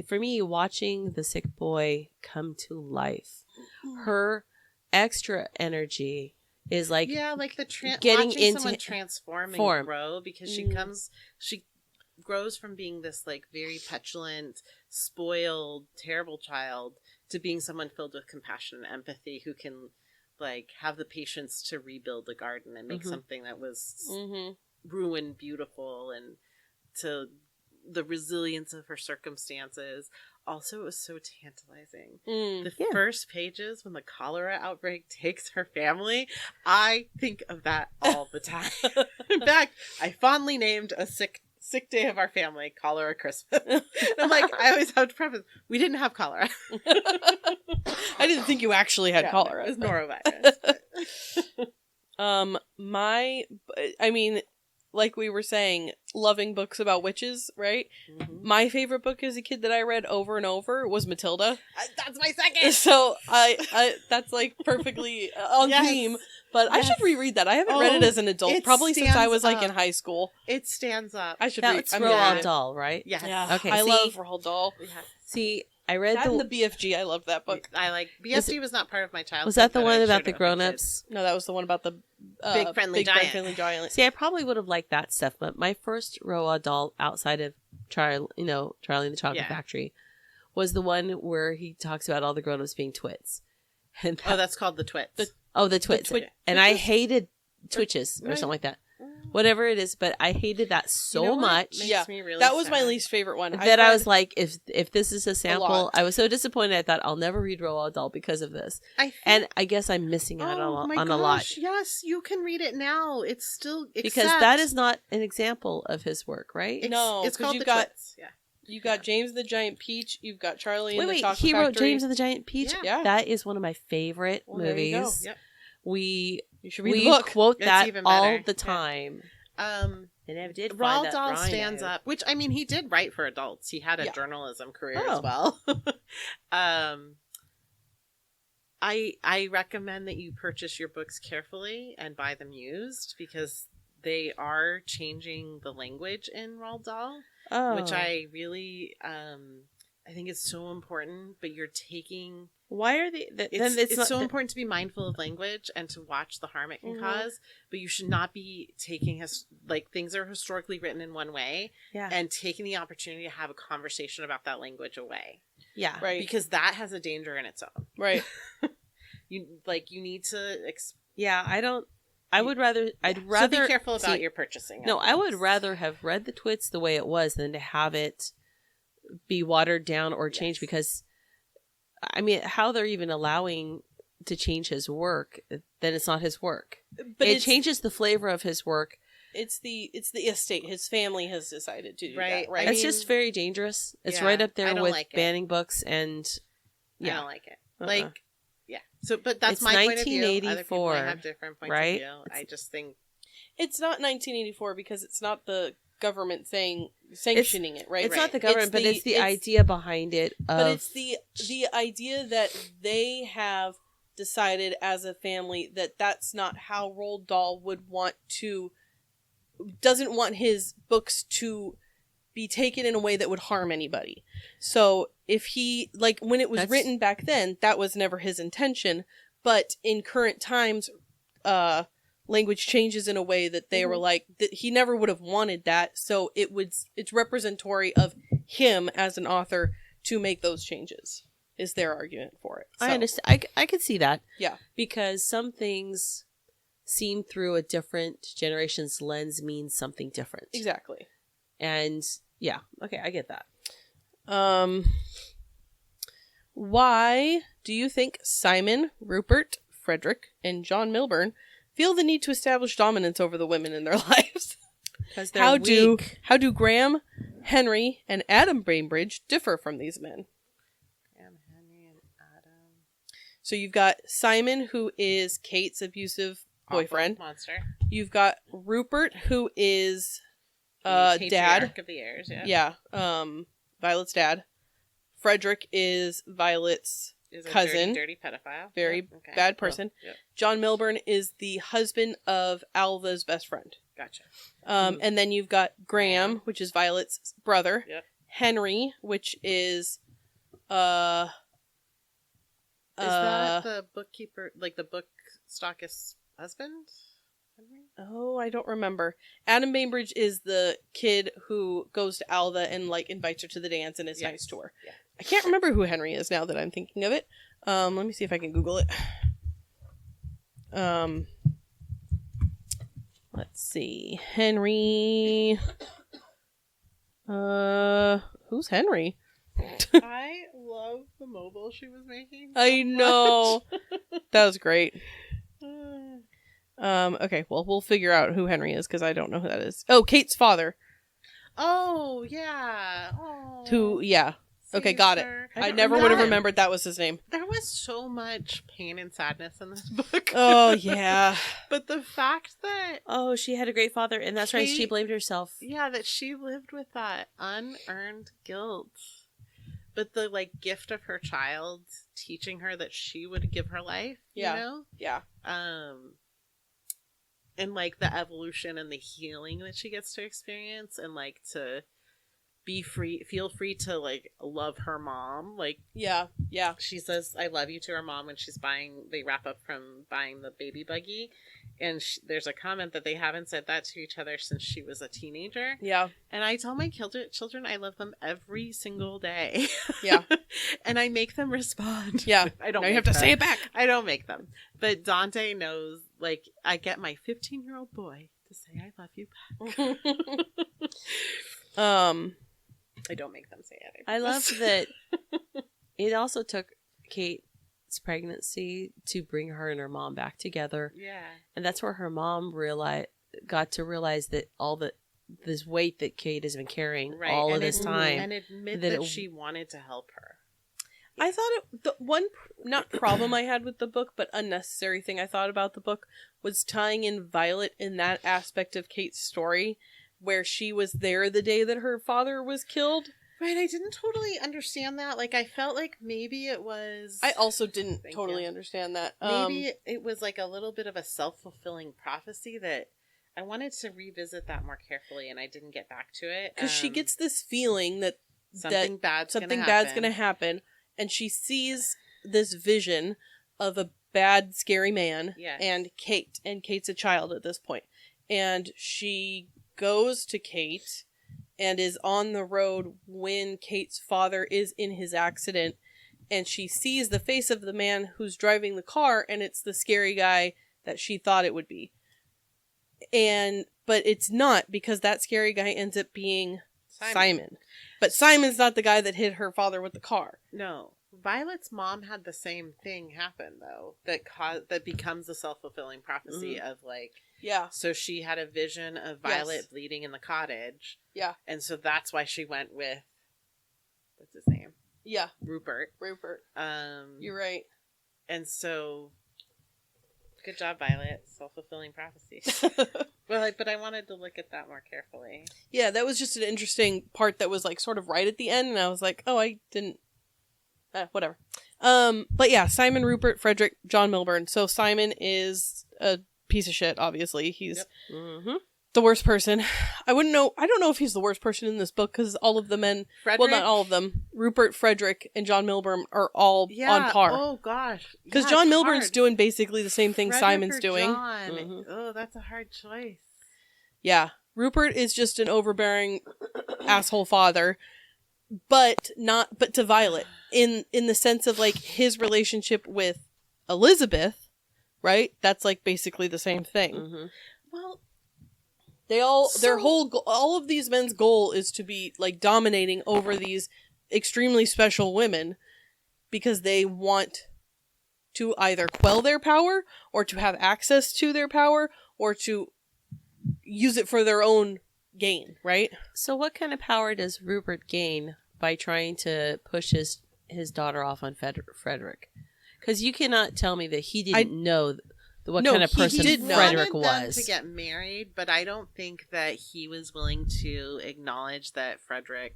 Speaker 4: the sick boy come to life. Her extra energy is like
Speaker 2: like the
Speaker 4: getting
Speaker 2: watching
Speaker 4: into
Speaker 2: someone transform and
Speaker 4: form.
Speaker 2: grow, because she grows from being this like very petulant, spoiled, terrible child to being someone filled with compassion and empathy who can like have the patience to rebuild the garden and make something that was ruined beautiful, and to the resilience of her circumstances. Also, it was so tantalizing. The first pages when the cholera outbreak takes her family, I think of that all the time. In fact, I fondly named a sick day of our family Cholera Christmas. And I'm like, I always have to preface, we didn't have cholera.
Speaker 1: I didn't think you actually had cholera.
Speaker 2: It was norovirus.
Speaker 1: I mean, like we were saying, loving books about witches, right?
Speaker 2: Mm-hmm.
Speaker 1: My favorite book as a kid that I read over and over was Matilda.
Speaker 2: That's my second.
Speaker 1: So I that's like perfectly on theme. But I should reread that. I haven't read it as an adult, probably since I was like in high school.
Speaker 2: It stands up.
Speaker 1: I should
Speaker 4: That's
Speaker 1: read.
Speaker 4: Roald Dahl, right?
Speaker 2: Yes.
Speaker 1: Yeah.
Speaker 4: Okay,
Speaker 1: I
Speaker 4: see-
Speaker 1: love Roald Dahl.
Speaker 2: Yeah.
Speaker 4: See, I read
Speaker 1: That and the BFG. I loved that book.
Speaker 2: I like BSG was not part of my childhood.
Speaker 4: was that the
Speaker 2: but
Speaker 4: one
Speaker 2: I
Speaker 4: about
Speaker 2: shared
Speaker 4: the
Speaker 2: it with
Speaker 4: grown-ups?
Speaker 1: No, that was the one about the
Speaker 2: Big Friendly Giant.
Speaker 1: Friendly Giant.
Speaker 4: See, I probably would have liked that stuff, but my first Roald Dahl outside of Charlie and the Chocolate Factory was the one where he talks about all the grown-ups being twits. And
Speaker 2: that's called The Twits.
Speaker 4: the twits. And I hated Twitches or something like that. Whatever it is, but I hated that so
Speaker 2: You know what
Speaker 4: much
Speaker 2: makes me really
Speaker 1: that was my
Speaker 2: sad?
Speaker 1: least favorite one.
Speaker 4: that I was like, if this is a sample,
Speaker 1: lot.
Speaker 4: I was so disappointed. I thought I'll never read Roald Dahl because of this. And I guess I'm missing out on a lot.
Speaker 2: Yes, you can read it now. It's still
Speaker 4: Because that is not an example of his work, right?
Speaker 1: No,
Speaker 2: it's
Speaker 1: 'cause
Speaker 2: called
Speaker 1: you
Speaker 2: The
Speaker 1: got-
Speaker 2: Twits. Yeah.
Speaker 1: You got James the Giant Peach. You've got Charlie and the
Speaker 4: Wait,
Speaker 1: Chocolate
Speaker 4: he wrote
Speaker 1: Factory.
Speaker 4: James and the Giant Peach.
Speaker 1: Yeah.
Speaker 4: That is one of my favorite
Speaker 1: There you go.
Speaker 4: movies.
Speaker 2: Yep.
Speaker 4: We
Speaker 1: You should read
Speaker 4: we
Speaker 1: the book.
Speaker 4: quote
Speaker 2: It's
Speaker 4: that
Speaker 2: even
Speaker 4: all
Speaker 2: better.
Speaker 4: the
Speaker 2: Yeah.
Speaker 4: time. And I did find
Speaker 2: Roald
Speaker 4: that
Speaker 2: Dahl
Speaker 4: drawing
Speaker 2: stands
Speaker 4: out.
Speaker 2: up, which I mean, he did write for adults. He had a journalism career as well. I recommend that you purchase your books carefully and buy them used, because they are changing the language in Roald Dahl, which I really I think is so important. But you're taking
Speaker 4: Why are they?
Speaker 2: it's so important to be mindful of language and to watch the harm it can cause, but you should not be taking things are historically written in one way and taking the opportunity to have a conversation about that language away.
Speaker 4: Yeah,
Speaker 1: Right.
Speaker 2: Because that has a danger in its own.
Speaker 1: Right.
Speaker 2: You need to
Speaker 4: I don't. I'd rather.
Speaker 2: so be careful about your purchasing.
Speaker 4: No, I would rather have read the Twits the way it was than to have it be watered down or changed, because I mean, how they're even allowing to change his work, then it's not his work.
Speaker 1: But
Speaker 4: it changes the flavor of his work.
Speaker 1: It's the estate. His family has decided to do
Speaker 2: Right.
Speaker 1: that. Right.
Speaker 4: It's just very dangerous. It's
Speaker 2: Yeah,
Speaker 4: right up
Speaker 2: I
Speaker 4: there
Speaker 2: don't
Speaker 4: with
Speaker 2: like it.
Speaker 4: banning books and
Speaker 2: I don't like it.
Speaker 4: Uh-uh.
Speaker 2: So, but that's
Speaker 4: It's
Speaker 2: my point of view. Other people
Speaker 4: 1984,
Speaker 2: might have different points
Speaker 4: right?
Speaker 2: of view. I just think
Speaker 1: It's not 1984 because it's not the government sanctioning it, right?
Speaker 4: It's
Speaker 1: Right.
Speaker 4: not the government, but it's the idea behind it.
Speaker 1: But it's the idea that they have decided as a family that that's not how Roald Dahl doesn't want his books to be taken in a way that would harm anybody. So if he, like, when it was written back then, that was never his intention. But in current times, language changes in a way that they were like, that he never would have wanted that. So it's representatory of him as an author to make those changes, is their argument for it. So,
Speaker 4: I understand. I could see that.
Speaker 1: Yeah. Because
Speaker 4: some things seen through a different generation's lens means something different.
Speaker 1: Exactly.
Speaker 4: And yeah, okay, I get that.
Speaker 1: Why do you think Simon, Rupert, Frederick, and John Milburn feel the need to establish dominance over the women in their lives?
Speaker 4: Because they're weak.
Speaker 1: How do Graham, Henry, and Adam Bainbridge differ from these men?
Speaker 2: Graham, Henry, and Adam.
Speaker 1: So you've got Simon, who is Kate's abusive boyfriend.
Speaker 2: Awful monster.
Speaker 1: You've got Rupert, who is
Speaker 2: The
Speaker 1: dad.
Speaker 2: patriarch of the heirs, yeah.
Speaker 1: Yeah. Violet's dad. Frederick is Violet's
Speaker 2: Is a
Speaker 1: cousin.
Speaker 2: dirty pedophile.
Speaker 1: Very
Speaker 2: Yep, okay.
Speaker 1: bad person.
Speaker 2: Yep.
Speaker 1: John Milburn is the husband of Alva's best friend.
Speaker 2: Gotcha.
Speaker 1: And then you've got Graham, which is Violet's brother.
Speaker 2: Yep.
Speaker 1: Henry, which is
Speaker 2: Is that the bookkeeper, like the book stockist's husband? Henry?
Speaker 1: oh, I don't remember. Adam Bainbridge is the kid who goes to Alva and like invites her to the dance and is
Speaker 2: Yes.
Speaker 1: nice to her.
Speaker 2: Yeah.
Speaker 1: I can't remember who Henry is now that I'm thinking of it. Let me see if I can Google it. Let's see. Henry. Who's Henry?
Speaker 2: I love the mobile she was making.
Speaker 1: I know. That was great. Okay, well, we'll figure out who Henry is because I don't know who that is. Oh, Kate's father.
Speaker 2: Oh, yeah. Oh.
Speaker 1: Who, yeah. Okay, got it.
Speaker 2: Caesar.
Speaker 1: I
Speaker 2: don't
Speaker 1: never would have
Speaker 2: remember.
Speaker 1: remembered that was his name.
Speaker 2: There was so much pain and sadness in this book.
Speaker 1: Oh, yeah.
Speaker 2: But the fact that,
Speaker 4: Oh, she had a great father, and that's right. She
Speaker 2: Kate-
Speaker 4: blamed herself.
Speaker 2: yeah, that she lived with that unearned guilt. But the, like, gift of her child teaching her that she would give her life,
Speaker 1: Yeah.
Speaker 2: you know?
Speaker 1: Yeah.
Speaker 2: And, like, the evolution and the healing that she gets to experience and, like, to feel free to, like, love her mom. Like,
Speaker 1: Yeah. Yeah.
Speaker 2: she says, I love you to her mom when they wrap up from buying the baby buggy. And there's a comment that they haven't said that to each other since she was a teenager.
Speaker 1: Yeah.
Speaker 2: And I tell my children I love them every single day.
Speaker 1: Yeah.
Speaker 2: And I make them respond.
Speaker 1: Yeah.
Speaker 2: I don't
Speaker 1: Now you
Speaker 2: make
Speaker 1: have to
Speaker 2: them.
Speaker 1: say it back.
Speaker 2: I don't make them. But Dante knows, like, I get my 15-year-old boy to say I love you back. I don't make them say it.
Speaker 4: I love that it also took Kate's pregnancy to bring her and her mom back together.
Speaker 2: Yeah.
Speaker 4: And that's where her mom got to realize that this weight that Kate has been carrying
Speaker 2: Right.
Speaker 4: all
Speaker 2: and
Speaker 4: of this time.
Speaker 2: And admit
Speaker 4: that
Speaker 2: that,
Speaker 4: it-
Speaker 2: she wanted to help her.
Speaker 1: I thought the one, not problem I had with the book, but unnecessary thing I thought about the book was tying in Violet in that aspect of Kate's story where she was there the day that her father was killed.
Speaker 2: Right, I didn't totally understand that. Like, I felt like maybe it was...
Speaker 1: I also didn't
Speaker 2: Thank
Speaker 1: totally
Speaker 2: you.
Speaker 1: understand that.
Speaker 2: Maybe it was like a little bit of a self-fulfilling prophecy that I wanted to revisit that more carefully, and I didn't get back to it.
Speaker 1: Because she gets this feeling that
Speaker 2: something bad's
Speaker 1: something
Speaker 2: gonna
Speaker 1: bad's
Speaker 2: happen.
Speaker 1: going to happen, and she sees this vision of a bad, scary man
Speaker 2: Yes.
Speaker 1: and Kate's a child at this point. And she goes to Kate and is on the road when Kate's father is in his accident, and she sees the face of the man who's driving the car, and it's the scary guy that she thought it would be. But it's not, because that scary guy ends up being Simon. But Simon's not the guy that hit her father with the car.
Speaker 2: No. Violet's mom had the same thing happen, though, that becomes a self-fulfilling prophecy of, like...
Speaker 1: Yeah.
Speaker 2: So she had a vision of Violet bleeding in the cottage.
Speaker 1: Yeah.
Speaker 2: And so that's why she went with... What's his name?
Speaker 1: Yeah.
Speaker 2: Rupert.
Speaker 1: You're right.
Speaker 2: And so... Good job, Violet. Self-fulfilling prophecy. Well, but I wanted to look at that more carefully.
Speaker 1: Yeah, that was just an interesting part that was like sort of right at the end, and I was like, oh, I didn't. Whatever. But yeah, Simon, Rupert, Frederick, John Milburn. So Simon is a piece of shit. Obviously, he's the worst person. I don't know if he's the worst person in this book because all of the men.
Speaker 2: Frederick?
Speaker 1: Well, not all of them. Rupert, Frederick, and John Milburn are all on par.
Speaker 2: Oh gosh.
Speaker 1: Because
Speaker 2: Yeah,
Speaker 1: John
Speaker 2: it's
Speaker 1: Milburn's
Speaker 2: hard.
Speaker 1: doing basically the same thing
Speaker 2: Frederick
Speaker 1: Simon's
Speaker 2: or
Speaker 1: doing.
Speaker 2: John? Oh, that's a hard choice.
Speaker 1: Yeah. Rupert is just an overbearing asshole father, but to Violet in the sense of like his relationship with Elizabeth, right? That's like basically the same thing.
Speaker 2: Well,
Speaker 1: all of these men's goal is to be like dominating over these extremely special women because they want to either quell their power or to have access to their power or to use it for their own gain, right?
Speaker 4: So what kind of power does Rupert gain by trying to push his daughter off on Frederick? Because you cannot tell me that he didn't know what kind of person
Speaker 1: did know.
Speaker 4: Frederick
Speaker 2: wanted them
Speaker 4: was.
Speaker 2: to get married, but I don't think that he was willing to acknowledge that Frederick.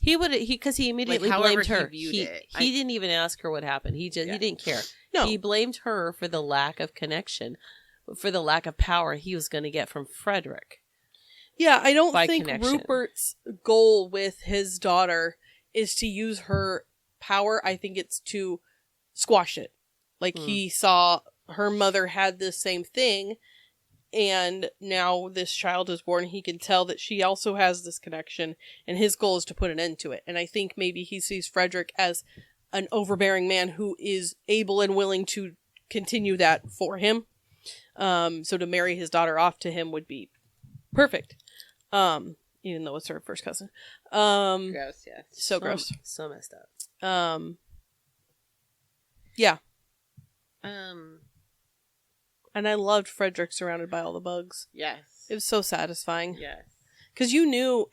Speaker 4: He would because he immediately
Speaker 2: Like, however
Speaker 4: blamed her.
Speaker 2: he viewed
Speaker 4: He
Speaker 2: it.
Speaker 4: didn't even ask her what happened. He didn't care.
Speaker 1: No.
Speaker 4: He blamed her for the lack of connection, for the lack of power he was going to get from Frederick.
Speaker 1: Yeah, I don't
Speaker 4: By
Speaker 1: think
Speaker 4: connection.
Speaker 1: Rupert's goal with his daughter is to use her power. I think it's to squash it. Like he saw her mother had this same thing, and now this child is born. He can tell that she also has this connection, and his goal is to put an end to it. And I think maybe he sees Frederick as an overbearing man who is able and willing to continue that for him. So to marry his daughter off to him would be perfect. Even though it's her first cousin.
Speaker 2: Gross, yes.
Speaker 1: So gross.
Speaker 4: So messed up.
Speaker 1: Yeah.
Speaker 2: Um.
Speaker 1: And I loved Frederick surrounded by all the bugs.
Speaker 2: Yes.
Speaker 1: It was so satisfying.
Speaker 2: Yes.
Speaker 1: Because you knew,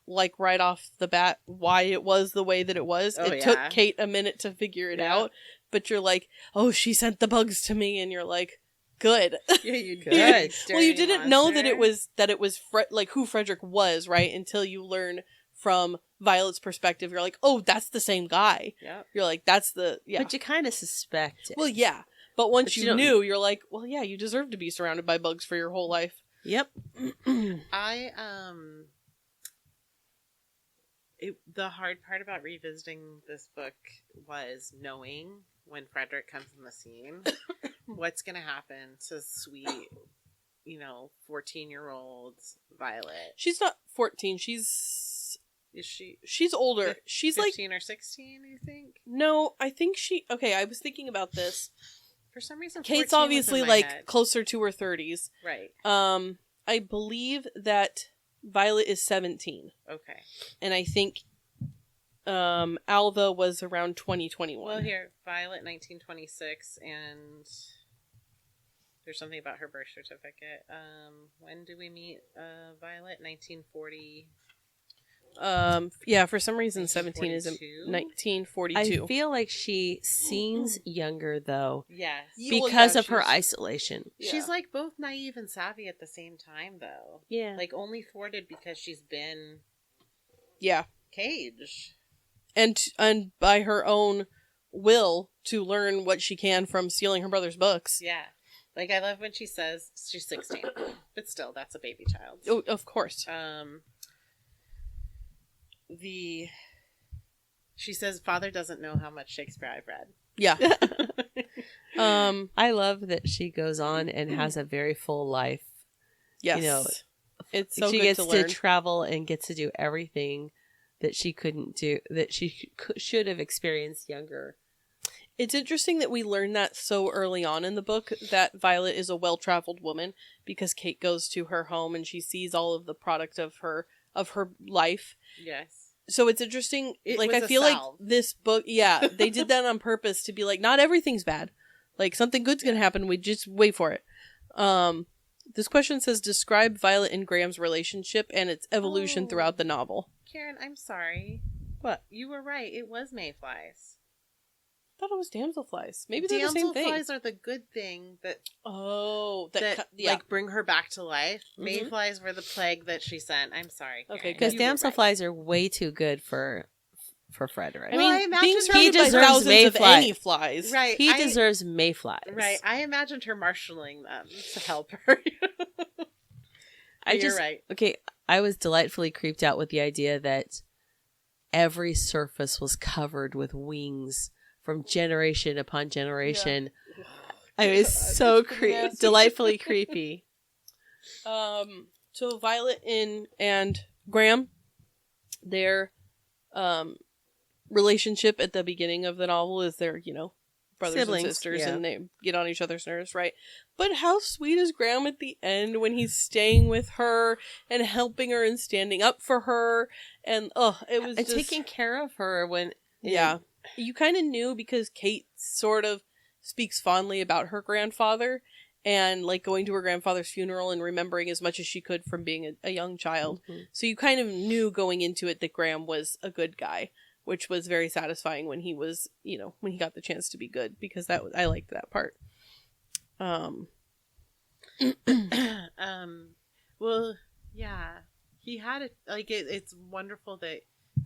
Speaker 1: like, right off the bat why it was the way that it was.
Speaker 2: Oh,
Speaker 1: It took
Speaker 2: yeah.
Speaker 1: Kate a minute to figure it
Speaker 2: Yeah.
Speaker 1: out. But you're like, oh, she sent the bugs to me. And you're like, good.
Speaker 2: Yeah, you
Speaker 4: Good.
Speaker 2: did.
Speaker 1: Well, you didn't know that it
Speaker 2: Monster.
Speaker 1: was like who Frederick was, right? Until you learn from Violet's perspective. You're like, oh, that's the same guy.
Speaker 2: Yep.
Speaker 1: You're like, that's the, yeah.
Speaker 4: But you kind of suspect it.
Speaker 1: Well, yeah. But once
Speaker 4: But you
Speaker 1: you
Speaker 4: don't-
Speaker 1: knew, you're like, well, yeah, you deserve to be surrounded by bugs for your whole life.
Speaker 4: Yep.
Speaker 2: The hard part about revisiting this book was knowing when Frederick comes in the scene, what's going to happen to sweet, 14-year-old Violet.
Speaker 1: She's not 14. She's
Speaker 2: Is she
Speaker 1: older.
Speaker 2: Fif-
Speaker 1: She's like,
Speaker 2: 15 or 16, you think?
Speaker 1: no, I think okay, I was thinking about this.
Speaker 2: For some reason,
Speaker 1: Kate's
Speaker 2: 14 was
Speaker 1: obviously
Speaker 2: in my
Speaker 1: like
Speaker 2: head.
Speaker 1: closer to her 30s.
Speaker 2: Right.
Speaker 1: I believe that Violet is 17.
Speaker 2: Okay.
Speaker 1: And I think Alva was around 2021.
Speaker 2: Well, here, Violet 1926, and there's something about her birth certificate. When do we meet Violet? 1940.
Speaker 1: Yeah, for some reason 17 is in 1942.
Speaker 4: I feel like she seems younger, though,
Speaker 2: Yes.
Speaker 1: Well,
Speaker 4: because
Speaker 1: yeah,
Speaker 4: of her
Speaker 1: she's-
Speaker 4: isolation.
Speaker 1: Yeah.
Speaker 2: She's like both naive and savvy at the same time, though.
Speaker 4: Yeah.
Speaker 2: Like only thwarted because she's been
Speaker 1: Yeah.
Speaker 2: caged.
Speaker 1: And by her own will to learn what she can from stealing her brother's books.
Speaker 2: Yeah. Like I love when she says she's 16, but still, that's a baby child.
Speaker 1: Oh, of course.
Speaker 2: She says father doesn't know how much Shakespeare I've read.
Speaker 1: Yeah.
Speaker 4: I love that she goes on and has a very full life.
Speaker 1: Yes.
Speaker 4: You know,
Speaker 1: it's so
Speaker 4: she
Speaker 1: good
Speaker 4: gets
Speaker 1: to
Speaker 4: to
Speaker 1: learn.
Speaker 4: travel and gets to do everything that she couldn't do, that she should have experienced younger.
Speaker 1: It's interesting that we learn that so early on in the book that Violet is a well-traveled woman because Kate goes to her home and she sees all of the product of her life.
Speaker 2: Yes.
Speaker 1: So it's interesting.
Speaker 2: It
Speaker 1: like
Speaker 2: was
Speaker 1: I
Speaker 2: a
Speaker 1: feel like
Speaker 2: salve.
Speaker 1: this book, yeah, they did that on purpose to be like, not everything's bad. Like something good's gonna happen. We just wait for it. This question says, describe Violet and Graham's relationship and its evolution
Speaker 2: Oh.
Speaker 1: throughout the novel.
Speaker 2: Karen, I'm sorry.
Speaker 1: What?
Speaker 2: You were right. It was mayflies.
Speaker 1: thought it was damselflies. Maybe they're the same thing.
Speaker 2: Damselflies are the good thing that
Speaker 1: yeah.
Speaker 2: like bring her back to life.
Speaker 1: Mhm.
Speaker 2: Mayflies were the plague that she sent. I'm sorry.
Speaker 1: Okay,
Speaker 2: Karin.
Speaker 4: Because
Speaker 1: You were
Speaker 4: damselflies are way too good for Fred, right?
Speaker 1: I
Speaker 2: Well,
Speaker 1: mean,
Speaker 2: I imagine
Speaker 1: being
Speaker 2: her-
Speaker 1: surrounded
Speaker 4: He
Speaker 1: by
Speaker 4: deserves
Speaker 1: thousands of
Speaker 4: mayfly.
Speaker 1: any flies.
Speaker 2: Right.
Speaker 4: He deserves mayflies.
Speaker 2: Right. I imagined her marshaling them to help her. You're right.
Speaker 4: Okay, I was delightfully creeped out with the idea that every surface was covered with wings from generation upon generation. I was so delightfully creepy.
Speaker 1: So Violet and Graham, their relationship at the beginning of the novel is their, brothers
Speaker 4: Siblings,
Speaker 1: and sisters,
Speaker 2: yeah.
Speaker 1: and they get on each other's nerves, right? But how sweet is Graham at the end when he's staying with her and helping her and standing up for her, and it was
Speaker 4: And
Speaker 1: just,
Speaker 4: taking care of her when...
Speaker 1: yeah. You kind of knew because Kate sort of speaks fondly about her grandfather and like going to her grandfather's funeral and remembering as much as she could from being a young child.
Speaker 4: Mhm.
Speaker 1: So you kind of knew going into it that Graham was a good guy, which was very satisfying when he was, when he got the chance to be good, because I liked that part.
Speaker 2: Well, yeah. He had it like it's wonderful that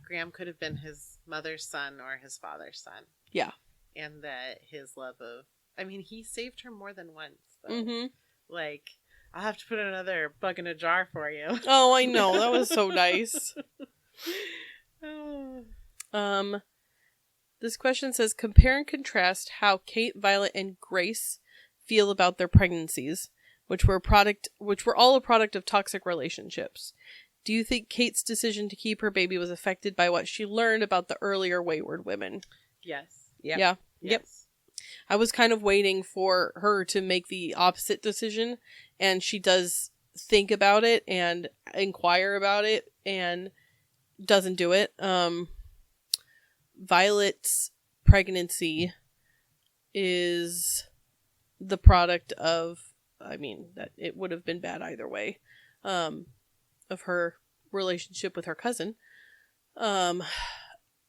Speaker 2: Graham could have been his mother's son or his father's son.
Speaker 1: Yeah.
Speaker 2: And that his love of he saved her more than once, though.
Speaker 1: Mm-hmm.
Speaker 2: Like, I'll have to put another bug in a jar for you.
Speaker 1: Oh, I know. That was so nice. This question says, compare and contrast how Kate, Violet, and Grace feel about their pregnancies, which were all a product of toxic relationships. Do you think Kate's decision to keep her baby was affected by what she learned about the earlier Weyward women?
Speaker 2: Yes.
Speaker 1: Yeah.
Speaker 2: Yes.
Speaker 1: Yep. I was kind of waiting for her to make the opposite decision, and she does think about it and inquire about it and doesn't do it. Violet's pregnancy is the product of, that it would have been bad either way, of her relationship with her cousin.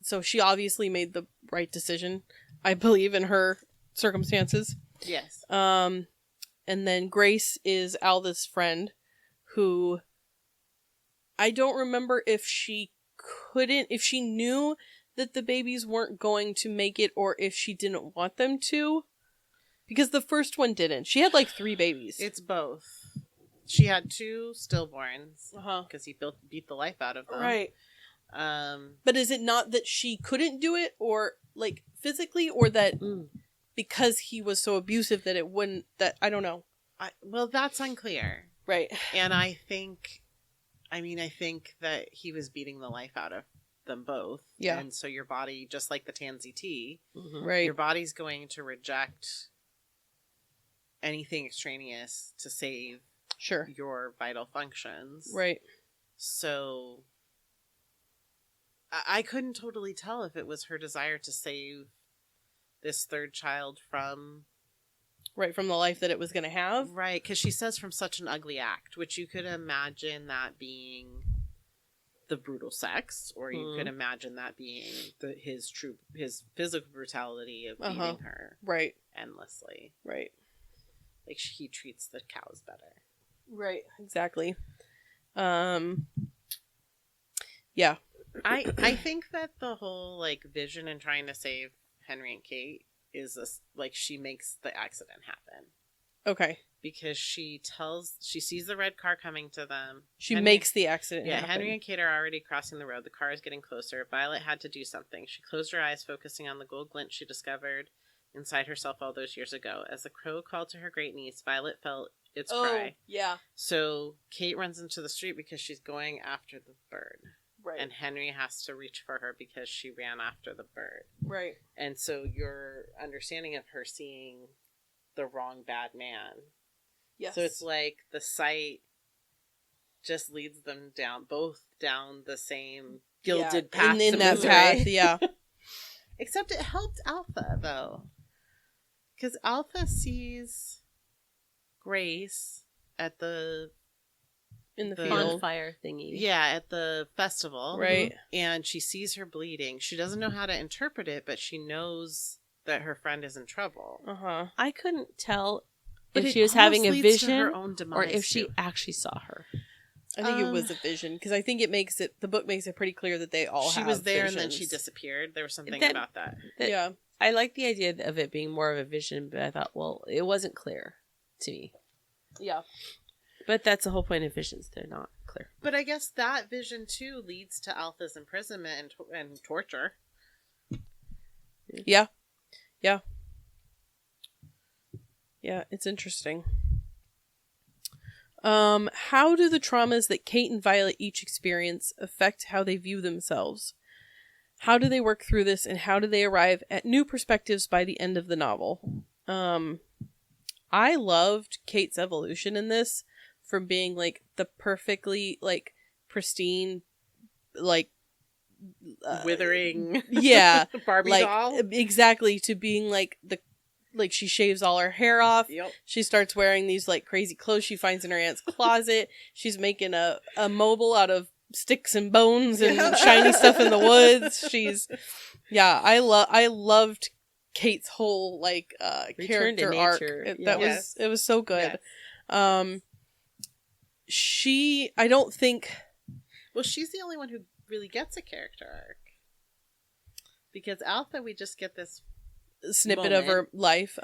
Speaker 1: So she obviously made the right decision, I believe, in her circumstances.
Speaker 2: Yes.
Speaker 1: And then Grace is Alda's friend, who I don't remember if she knew that the babies weren't going to make it or if she didn't want them to. Because the first one didn't. She had like 3 babies.
Speaker 2: It's both. She had 2 stillborns because he beat the life out of them.
Speaker 1: Right.
Speaker 2: Um,
Speaker 1: But is it not that she couldn't do it, or like physically, or that because he was so abusive that it wouldn't? That I don't know.
Speaker 2: well, that's unclear.
Speaker 1: Right.
Speaker 2: And I think that he was beating the life out of them both.
Speaker 1: Yeah.
Speaker 2: And so your body, just like the Tansy tea,
Speaker 1: Right.
Speaker 2: your body's going to reject anything extraneous to save
Speaker 1: Sure.
Speaker 2: your vital functions.
Speaker 1: Right.
Speaker 2: So I couldn't totally tell if it was her desire to save this third child from...
Speaker 1: Right, from the life that it was going to have.
Speaker 2: Right, because she says from such an ugly act, which you could imagine that being the brutal sex, or you could imagine that being his physical brutality of beating her
Speaker 1: Right.
Speaker 2: endlessly.
Speaker 1: Right.
Speaker 2: Like, he treats the cows better.
Speaker 1: Right. Exactly. Yeah.
Speaker 2: I think that the whole like vision in trying to save Henry and Kate is this, like, she makes the accident happen
Speaker 1: Okay.
Speaker 2: because she sees the red car coming to them.
Speaker 1: She
Speaker 2: Henry-
Speaker 1: makes the accident
Speaker 2: Yeah,
Speaker 1: happen.
Speaker 2: Henry and Kate are already crossing the road. The car is getting closer. Violet had to do something. She closed her eyes, focusing on the gold glint she discovered inside herself all those years ago. As the crow called to her great niece, Violet felt its cry.
Speaker 1: Yeah.
Speaker 2: So Kate runs into the street because she's going after the bird.
Speaker 1: Right.
Speaker 2: And Henry has to reach for her because she ran after the bird.
Speaker 1: Right.
Speaker 2: And so your understanding of her seeing the wrong bad man.
Speaker 1: Yes.
Speaker 2: So it's like the sight just leads them both down the same gilded path.
Speaker 1: In
Speaker 2: to
Speaker 1: that
Speaker 2: misery.
Speaker 1: path, yeah.
Speaker 2: Except it helped Alpha, though. Because Alpha sees Grace at
Speaker 1: In the
Speaker 2: The-
Speaker 1: field.
Speaker 4: Bonfire thingy.
Speaker 2: at the festival.
Speaker 1: Right.
Speaker 2: And she sees her bleeding. She doesn't know how to interpret it, but she knows that her friend is in trouble.
Speaker 4: I couldn't tell
Speaker 2: But
Speaker 4: if
Speaker 2: it
Speaker 4: she was having a
Speaker 2: almost leads to
Speaker 4: vision
Speaker 2: her own demise,
Speaker 4: or if she
Speaker 2: too.
Speaker 4: actually saw her.
Speaker 1: I think it was a vision because I think the book makes it pretty clear that they all
Speaker 2: She
Speaker 1: have
Speaker 2: was there
Speaker 1: visions.
Speaker 2: and then she disappeared. There was something
Speaker 4: That-
Speaker 2: about that.
Speaker 1: Yeah.
Speaker 4: I like the idea of it being more of a vision, but I thought, well, it wasn't clear to me.
Speaker 1: Yeah.
Speaker 4: But that's the whole point of visions. They're not clear.
Speaker 2: But I guess that vision, too, leads to Alpha's imprisonment and torture.
Speaker 1: Yeah. Yeah. Yeah, it's interesting. How do the traumas that Kate and Violet each experience affect how they view themselves? How do they work through this, and how do they arrive at new perspectives by the end of the novel? I loved Kate's evolution in this, from being like the perfectly like pristine, like
Speaker 2: Withering
Speaker 1: yeah,
Speaker 2: Barbie
Speaker 1: like
Speaker 2: doll.
Speaker 1: exactly, to being like she shaves all her hair off.
Speaker 2: Yep.
Speaker 1: She starts wearing these like crazy clothes she finds in her aunt's closet. She's making a mobile out of sticks and bones and shiny stuff in the woods. I loved Kate's whole like
Speaker 4: Return to
Speaker 1: character arc.
Speaker 4: nature.
Speaker 1: It was so good.
Speaker 2: Yes.
Speaker 1: I don't think.
Speaker 2: Well, she's the only one who really gets a character arc. Because Alpha, we just get this
Speaker 1: Snippet of her
Speaker 2: moment.
Speaker 1: life.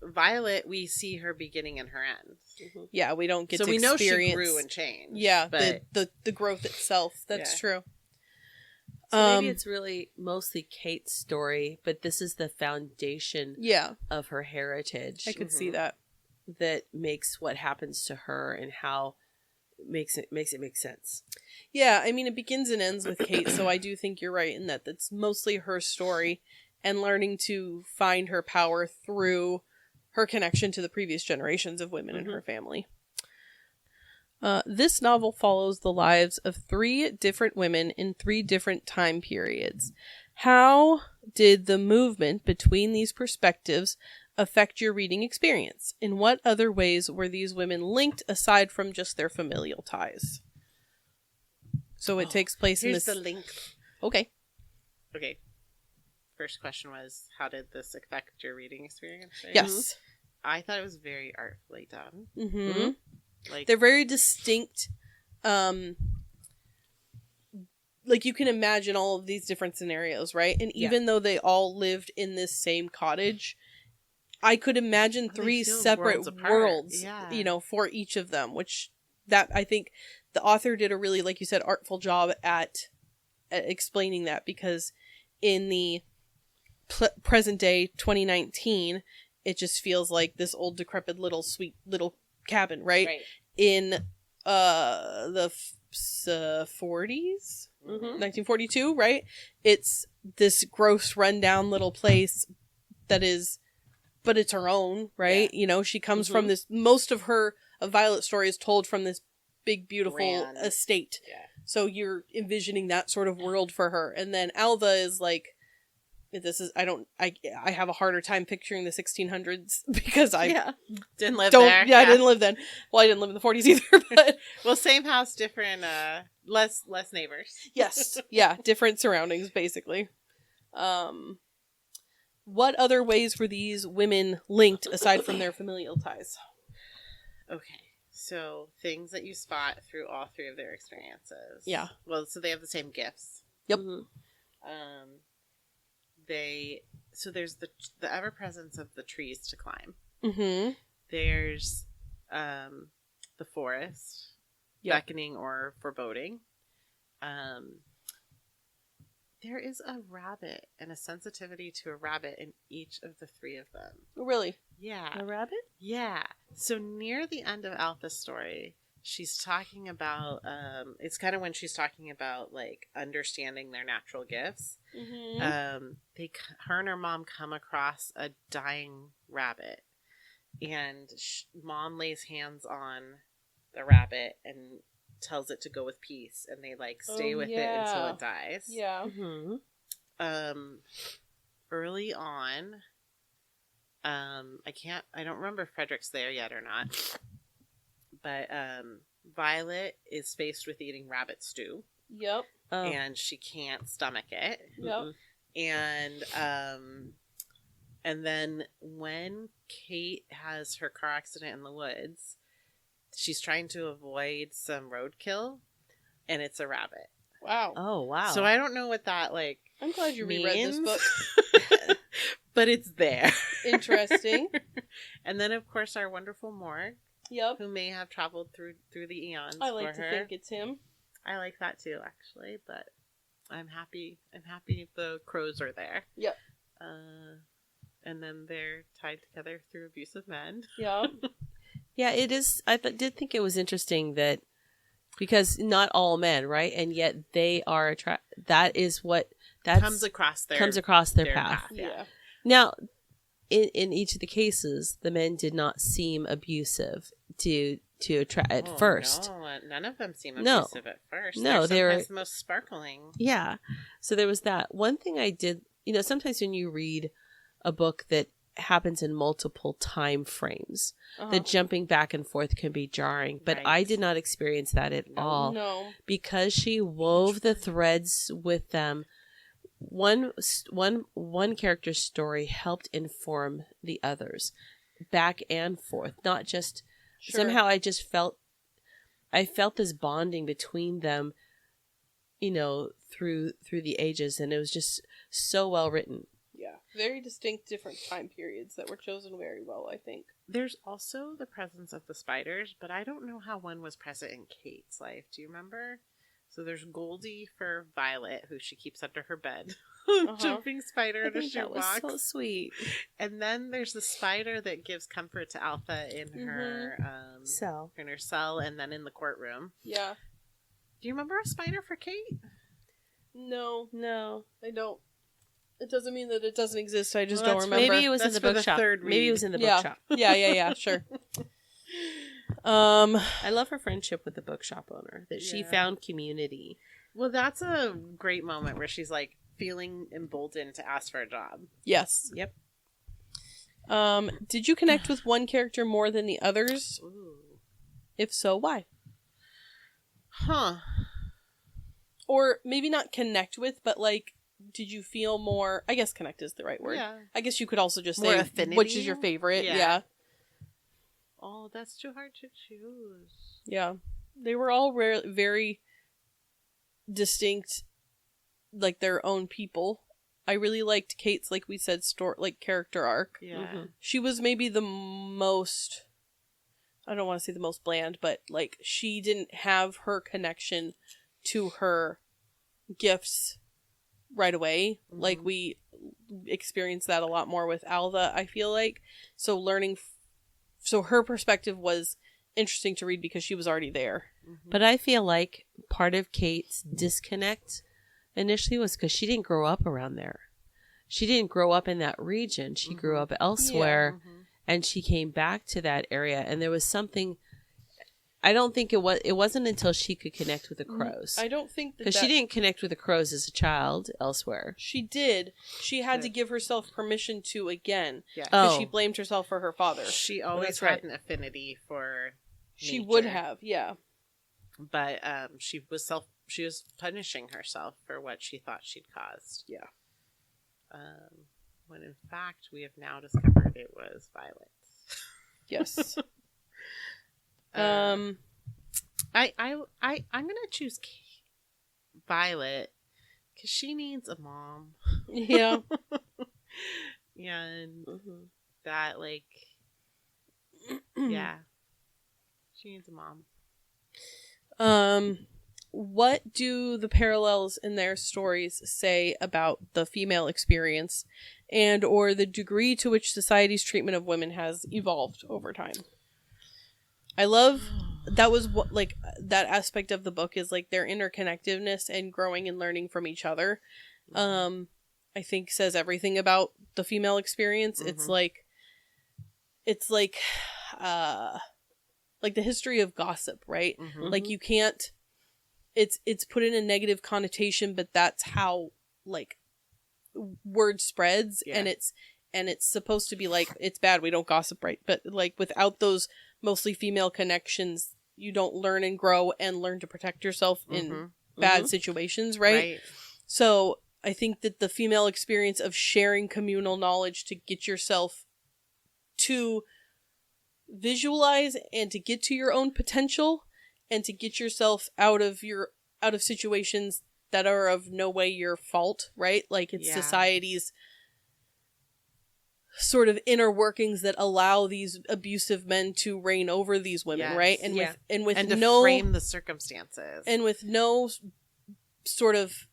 Speaker 2: Violet, we see her beginning and her end.
Speaker 1: Yeah, we don't get
Speaker 2: So
Speaker 1: to
Speaker 2: we know
Speaker 1: experience.
Speaker 2: she grew and changed.
Speaker 1: Yeah,
Speaker 2: but
Speaker 1: the growth itself. That's
Speaker 2: Yeah.
Speaker 1: true.
Speaker 4: So maybe it's really mostly Kate's story, but this is the foundation
Speaker 1: Yeah,
Speaker 4: of her heritage
Speaker 1: I could see that.
Speaker 4: that makes what happens to her and how makes it make sense.
Speaker 1: Yeah, I mean, it begins and ends with Kate, so I do think you're right in that that's mostly her story and learning to find her power through her connection to the previous generations of women in her family. This novel follows the lives of 3 different women in 3 different time periods. How did the movement between these perspectives affect your reading experience? In what other ways were these women linked aside from just their familial ties? So it takes place in
Speaker 2: here's
Speaker 1: this.
Speaker 2: the link.
Speaker 1: Okay.
Speaker 2: Okay. First question was, how did this affect your reading experience? Right?
Speaker 1: Yes.
Speaker 2: I thought it was very artfully done.
Speaker 1: Mm-hmm.
Speaker 2: Like,
Speaker 1: They're very distinct. Like you can imagine all of these different scenarios, right? And even though they all lived in this same cottage, I could imagine
Speaker 2: They
Speaker 1: 3
Speaker 2: feel
Speaker 1: separate
Speaker 2: worlds apart.
Speaker 1: worlds,
Speaker 2: Yeah.
Speaker 1: for each of them, which that I think the author did a really, like you said, artful job at explaining that, because in the present day 2019, it just feels like this old decrepit little sweet little cabin, right? In the 40s, 1942, right? It's this gross rundown little place that is, but it's her own, right? She comes from this, most of Violet's story is told from this big beautiful
Speaker 2: Grand.
Speaker 1: estate.
Speaker 2: Yeah.
Speaker 1: So you're envisioning that sort of world for her. And then Alva is like, I have a harder time picturing the 1600s because I
Speaker 2: didn't live
Speaker 1: don't,
Speaker 2: there.
Speaker 1: I didn't live then. Well, I didn't live in the 40s either, but
Speaker 2: Well, same house, different, less neighbors.
Speaker 1: yes. Yeah. Different surroundings, basically. What other ways were these women linked aside from their familial ties? Okay.
Speaker 2: So, things that you spot through all 3 of their experiences.
Speaker 1: Yeah.
Speaker 2: Well, so they have the same gifts.
Speaker 1: Yep.
Speaker 2: So there's the ever presence of the trees to climb.
Speaker 1: Mm-hmm.
Speaker 2: There's the forest, beckoning or foreboding. There is a rabbit and a sensitivity to a rabbit in each of the 3 of them.
Speaker 1: Really?
Speaker 2: Yeah.
Speaker 4: A rabbit?
Speaker 2: Yeah. So near the end of Alpha's story, she's talking about, it's kind of when she's talking about like understanding their natural gifts.
Speaker 1: Mm-hmm.
Speaker 2: Her and her mom come across a dying rabbit, and mom lays hands on the rabbit and tells it to go with peace, and they like stay with it until it dies.
Speaker 1: Yeah.
Speaker 4: Mm-hmm.
Speaker 2: Early on, I don't remember if Frederick's there yet or not, but Violet is faced with eating rabbit stew.
Speaker 1: Yep.
Speaker 2: And she can't stomach it.
Speaker 1: Yep.
Speaker 2: And And then when Kate has her car accident in the woods, she's trying to avoid some roadkill, and it's a rabbit.
Speaker 1: Wow.
Speaker 4: Oh, wow.
Speaker 2: So I don't know what that
Speaker 1: I'm glad you reread this
Speaker 2: means.
Speaker 1: book.
Speaker 2: But it's there.
Speaker 1: Interesting.
Speaker 2: And then, of course, our wonderful Morg,
Speaker 1: Yep.
Speaker 2: who may have traveled through the eons.
Speaker 1: I like
Speaker 2: for
Speaker 1: to
Speaker 2: her.
Speaker 1: think it's him.
Speaker 2: I like that too, actually. But I'm happy. the crows are there.
Speaker 1: Yep.
Speaker 2: And then they're tied together through abusive men.
Speaker 1: Yeah.
Speaker 4: Yeah, it is. I did think it was interesting that because not all men, right? And yet they are that is what
Speaker 2: Comes across their
Speaker 4: path.
Speaker 1: Yeah.
Speaker 4: Now, in each of the cases, the men did not seem abusive to attract at first.
Speaker 2: No, none of them seem
Speaker 4: No.
Speaker 2: abusive at first.
Speaker 4: No, they
Speaker 2: they're
Speaker 4: were-
Speaker 2: sometimes the most sparkling.
Speaker 4: Yeah. So there was that. One thing I did, sometimes when you read a book that happens in multiple time frames, the jumping back and forth can be jarring, but
Speaker 2: Right.
Speaker 4: I did not experience that at all
Speaker 1: No.
Speaker 4: because she wove the threads with them. One character's story helped inform the others back and forth, not just
Speaker 1: Sure.
Speaker 4: somehow I felt this bonding between them, through the ages, and it was just so well written.
Speaker 1: Yeah. Very distinct different time periods that were chosen very well, I think.
Speaker 2: There's also the presence of the spiders, but I don't know how one was present in Kate's life. Do you remember? So there's Goldie for Violet, who she keeps under her bed. Jumping spider
Speaker 4: I
Speaker 2: in a
Speaker 4: think that was
Speaker 2: shoebox.
Speaker 4: so sweet.
Speaker 2: And then there's the spider that gives comfort to Alpha in her
Speaker 4: So
Speaker 2: in her cell, and then in the courtroom.
Speaker 1: Yeah.
Speaker 2: Do you remember a spider for Kate?
Speaker 1: No, I don't. It doesn't mean that it doesn't exist. I just
Speaker 2: Well,
Speaker 1: don't
Speaker 2: that's
Speaker 1: remember.
Speaker 4: maybe it was in
Speaker 2: That's
Speaker 4: the
Speaker 2: for the
Speaker 4: bookshop.
Speaker 2: third
Speaker 4: Maybe it
Speaker 2: read.
Speaker 4: was in the
Speaker 1: Yeah.
Speaker 4: bookshop.
Speaker 1: Yeah, sure.
Speaker 4: I love her friendship with the bookshop owner. That she
Speaker 2: Yeah.
Speaker 4: found community.
Speaker 2: Well, that's a great moment where she's like feeling emboldened to ask for a job.
Speaker 1: Yes.
Speaker 4: Yep.
Speaker 1: Did you connect with one character more than the others?
Speaker 2: Ooh.
Speaker 1: If so, why?
Speaker 2: Huh.
Speaker 1: Or maybe not connect with, but like, did you feel more? I guess connect is the right word.
Speaker 2: Yeah.
Speaker 1: I guess you could also just
Speaker 2: More
Speaker 1: say
Speaker 2: affinity?
Speaker 1: which is your favorite.
Speaker 2: Yeah.
Speaker 1: Yeah.
Speaker 2: Oh, that's too hard to choose.
Speaker 1: Yeah. They were all very distinct, like their own people. I really liked Kate's, like we said, character arc.
Speaker 2: Yeah.
Speaker 4: Mhm.
Speaker 1: She was maybe the most, I don't want to say the most bland, but like she didn't have her connection to her gifts right away.
Speaker 2: Mhm.
Speaker 1: Like we experienced that a lot more with Alva, I feel like. So so her perspective was interesting to read because she was already there.
Speaker 4: But I feel like part of Kate's disconnect initially was because she didn't grow up around there. She didn't grow up in that region. She grew up elsewhere, and she came back to that area. And there was something. I don't think it wasn't until she could connect with the crows,
Speaker 1: I don't think
Speaker 4: because she didn't connect with the crows as a child elsewhere.
Speaker 1: She did. She had to give herself permission to again.
Speaker 2: Yeah.
Speaker 1: Because
Speaker 4: Oh.
Speaker 1: she blamed herself for her father.
Speaker 2: She always
Speaker 1: That's
Speaker 2: had
Speaker 1: right.
Speaker 2: an affinity for
Speaker 1: She
Speaker 2: nature.
Speaker 1: would have, yeah.
Speaker 2: But she was punishing herself for what she thought she'd caused.
Speaker 1: Yeah.
Speaker 2: When in fact we have now discovered it was violence.
Speaker 1: Yes.
Speaker 2: I'm gonna choose Violet because she needs a mom.
Speaker 1: Yeah.
Speaker 2: And that yeah, she needs a mom.
Speaker 1: What do the parallels in their stories say about the female experience and or the degree to which society's treatment of women has evolved over time? I love that was what like that aspect of the book is like their interconnectedness and growing and learning from each other. I think says everything about the female experience. It's like the history of gossip, right? Like you can't it's put in a negative connotation, but that's how like word spreads.
Speaker 2: Yeah.
Speaker 1: and it's supposed to be like it's bad we don't gossip, right? But like without those mostly female connections, you don't learn and grow and learn to protect yourself in bad situations, right? So I think that the female experience of sharing communal knowledge to get yourself to visualize and to get to your own potential and to get yourself out of situations that are of no way your fault, right? Like it's society's sort of inner workings that allow these abusive men to reign over these women, right? And with
Speaker 2: to
Speaker 1: no
Speaker 2: frame the circumstances.
Speaker 1: and with no sort of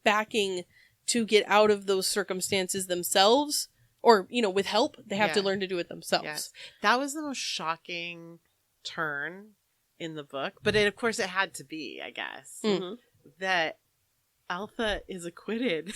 Speaker 1: backing to get out of those circumstances themselves, or with help, they have to learn to do it themselves.
Speaker 2: Yes. That was the most shocking turn in the book, but of course it had to be, I guess, that Alpha is acquitted.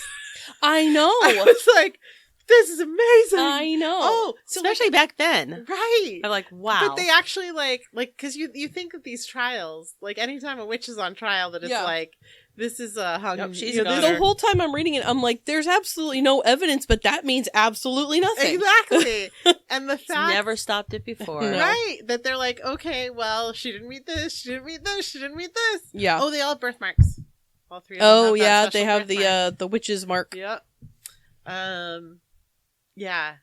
Speaker 1: I know.
Speaker 2: I was like, this is amazing.
Speaker 1: I know.
Speaker 2: Oh, so
Speaker 3: Especially back then.
Speaker 2: right.
Speaker 3: I'm like, wow.
Speaker 2: But they actually like, because you think of these trials, like anytime a witch is on trial, that it's like, this is a hung.
Speaker 3: Nope, she's
Speaker 1: the whole time I'm reading it, I'm like, there's absolutely no evidence, but that means absolutely nothing.
Speaker 2: Exactly. And the fact
Speaker 3: never stopped it before.
Speaker 1: No.
Speaker 2: right, that they're like, okay, well, she didn't meet this, she didn't meet this, she didn't meet this.
Speaker 1: Yeah.
Speaker 2: Oh, they all have birthmarks. All three of them.
Speaker 1: Oh
Speaker 2: have that
Speaker 1: yeah,
Speaker 2: special
Speaker 1: they have
Speaker 2: birthmark.
Speaker 1: the witch's mark.
Speaker 2: Yep. Yeah.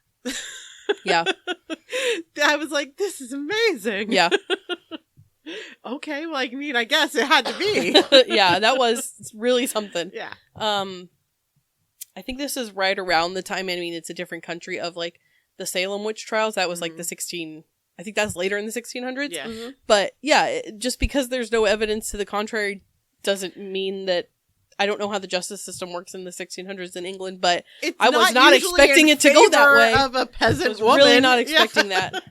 Speaker 1: Yeah.
Speaker 2: I was like, this is amazing.
Speaker 1: Yeah.
Speaker 2: Okay, well, I mean, I guess it had to be.
Speaker 1: Yeah, that was really something.
Speaker 2: Yeah.
Speaker 1: I think this is right around the time, I mean, it's a different country, of like the Salem witch trials. That was like I think that's later in the 1600s.
Speaker 2: Yeah.
Speaker 1: But yeah, just because there's no evidence to the contrary doesn't mean that. I don't know how the justice system works in the 1600s in England, but
Speaker 2: It's
Speaker 1: I was not
Speaker 2: usually
Speaker 1: expecting
Speaker 2: in
Speaker 1: it to go that
Speaker 2: favor
Speaker 1: way.
Speaker 2: Of a
Speaker 1: I
Speaker 2: peasant
Speaker 1: was
Speaker 2: woman.
Speaker 1: really not expecting that.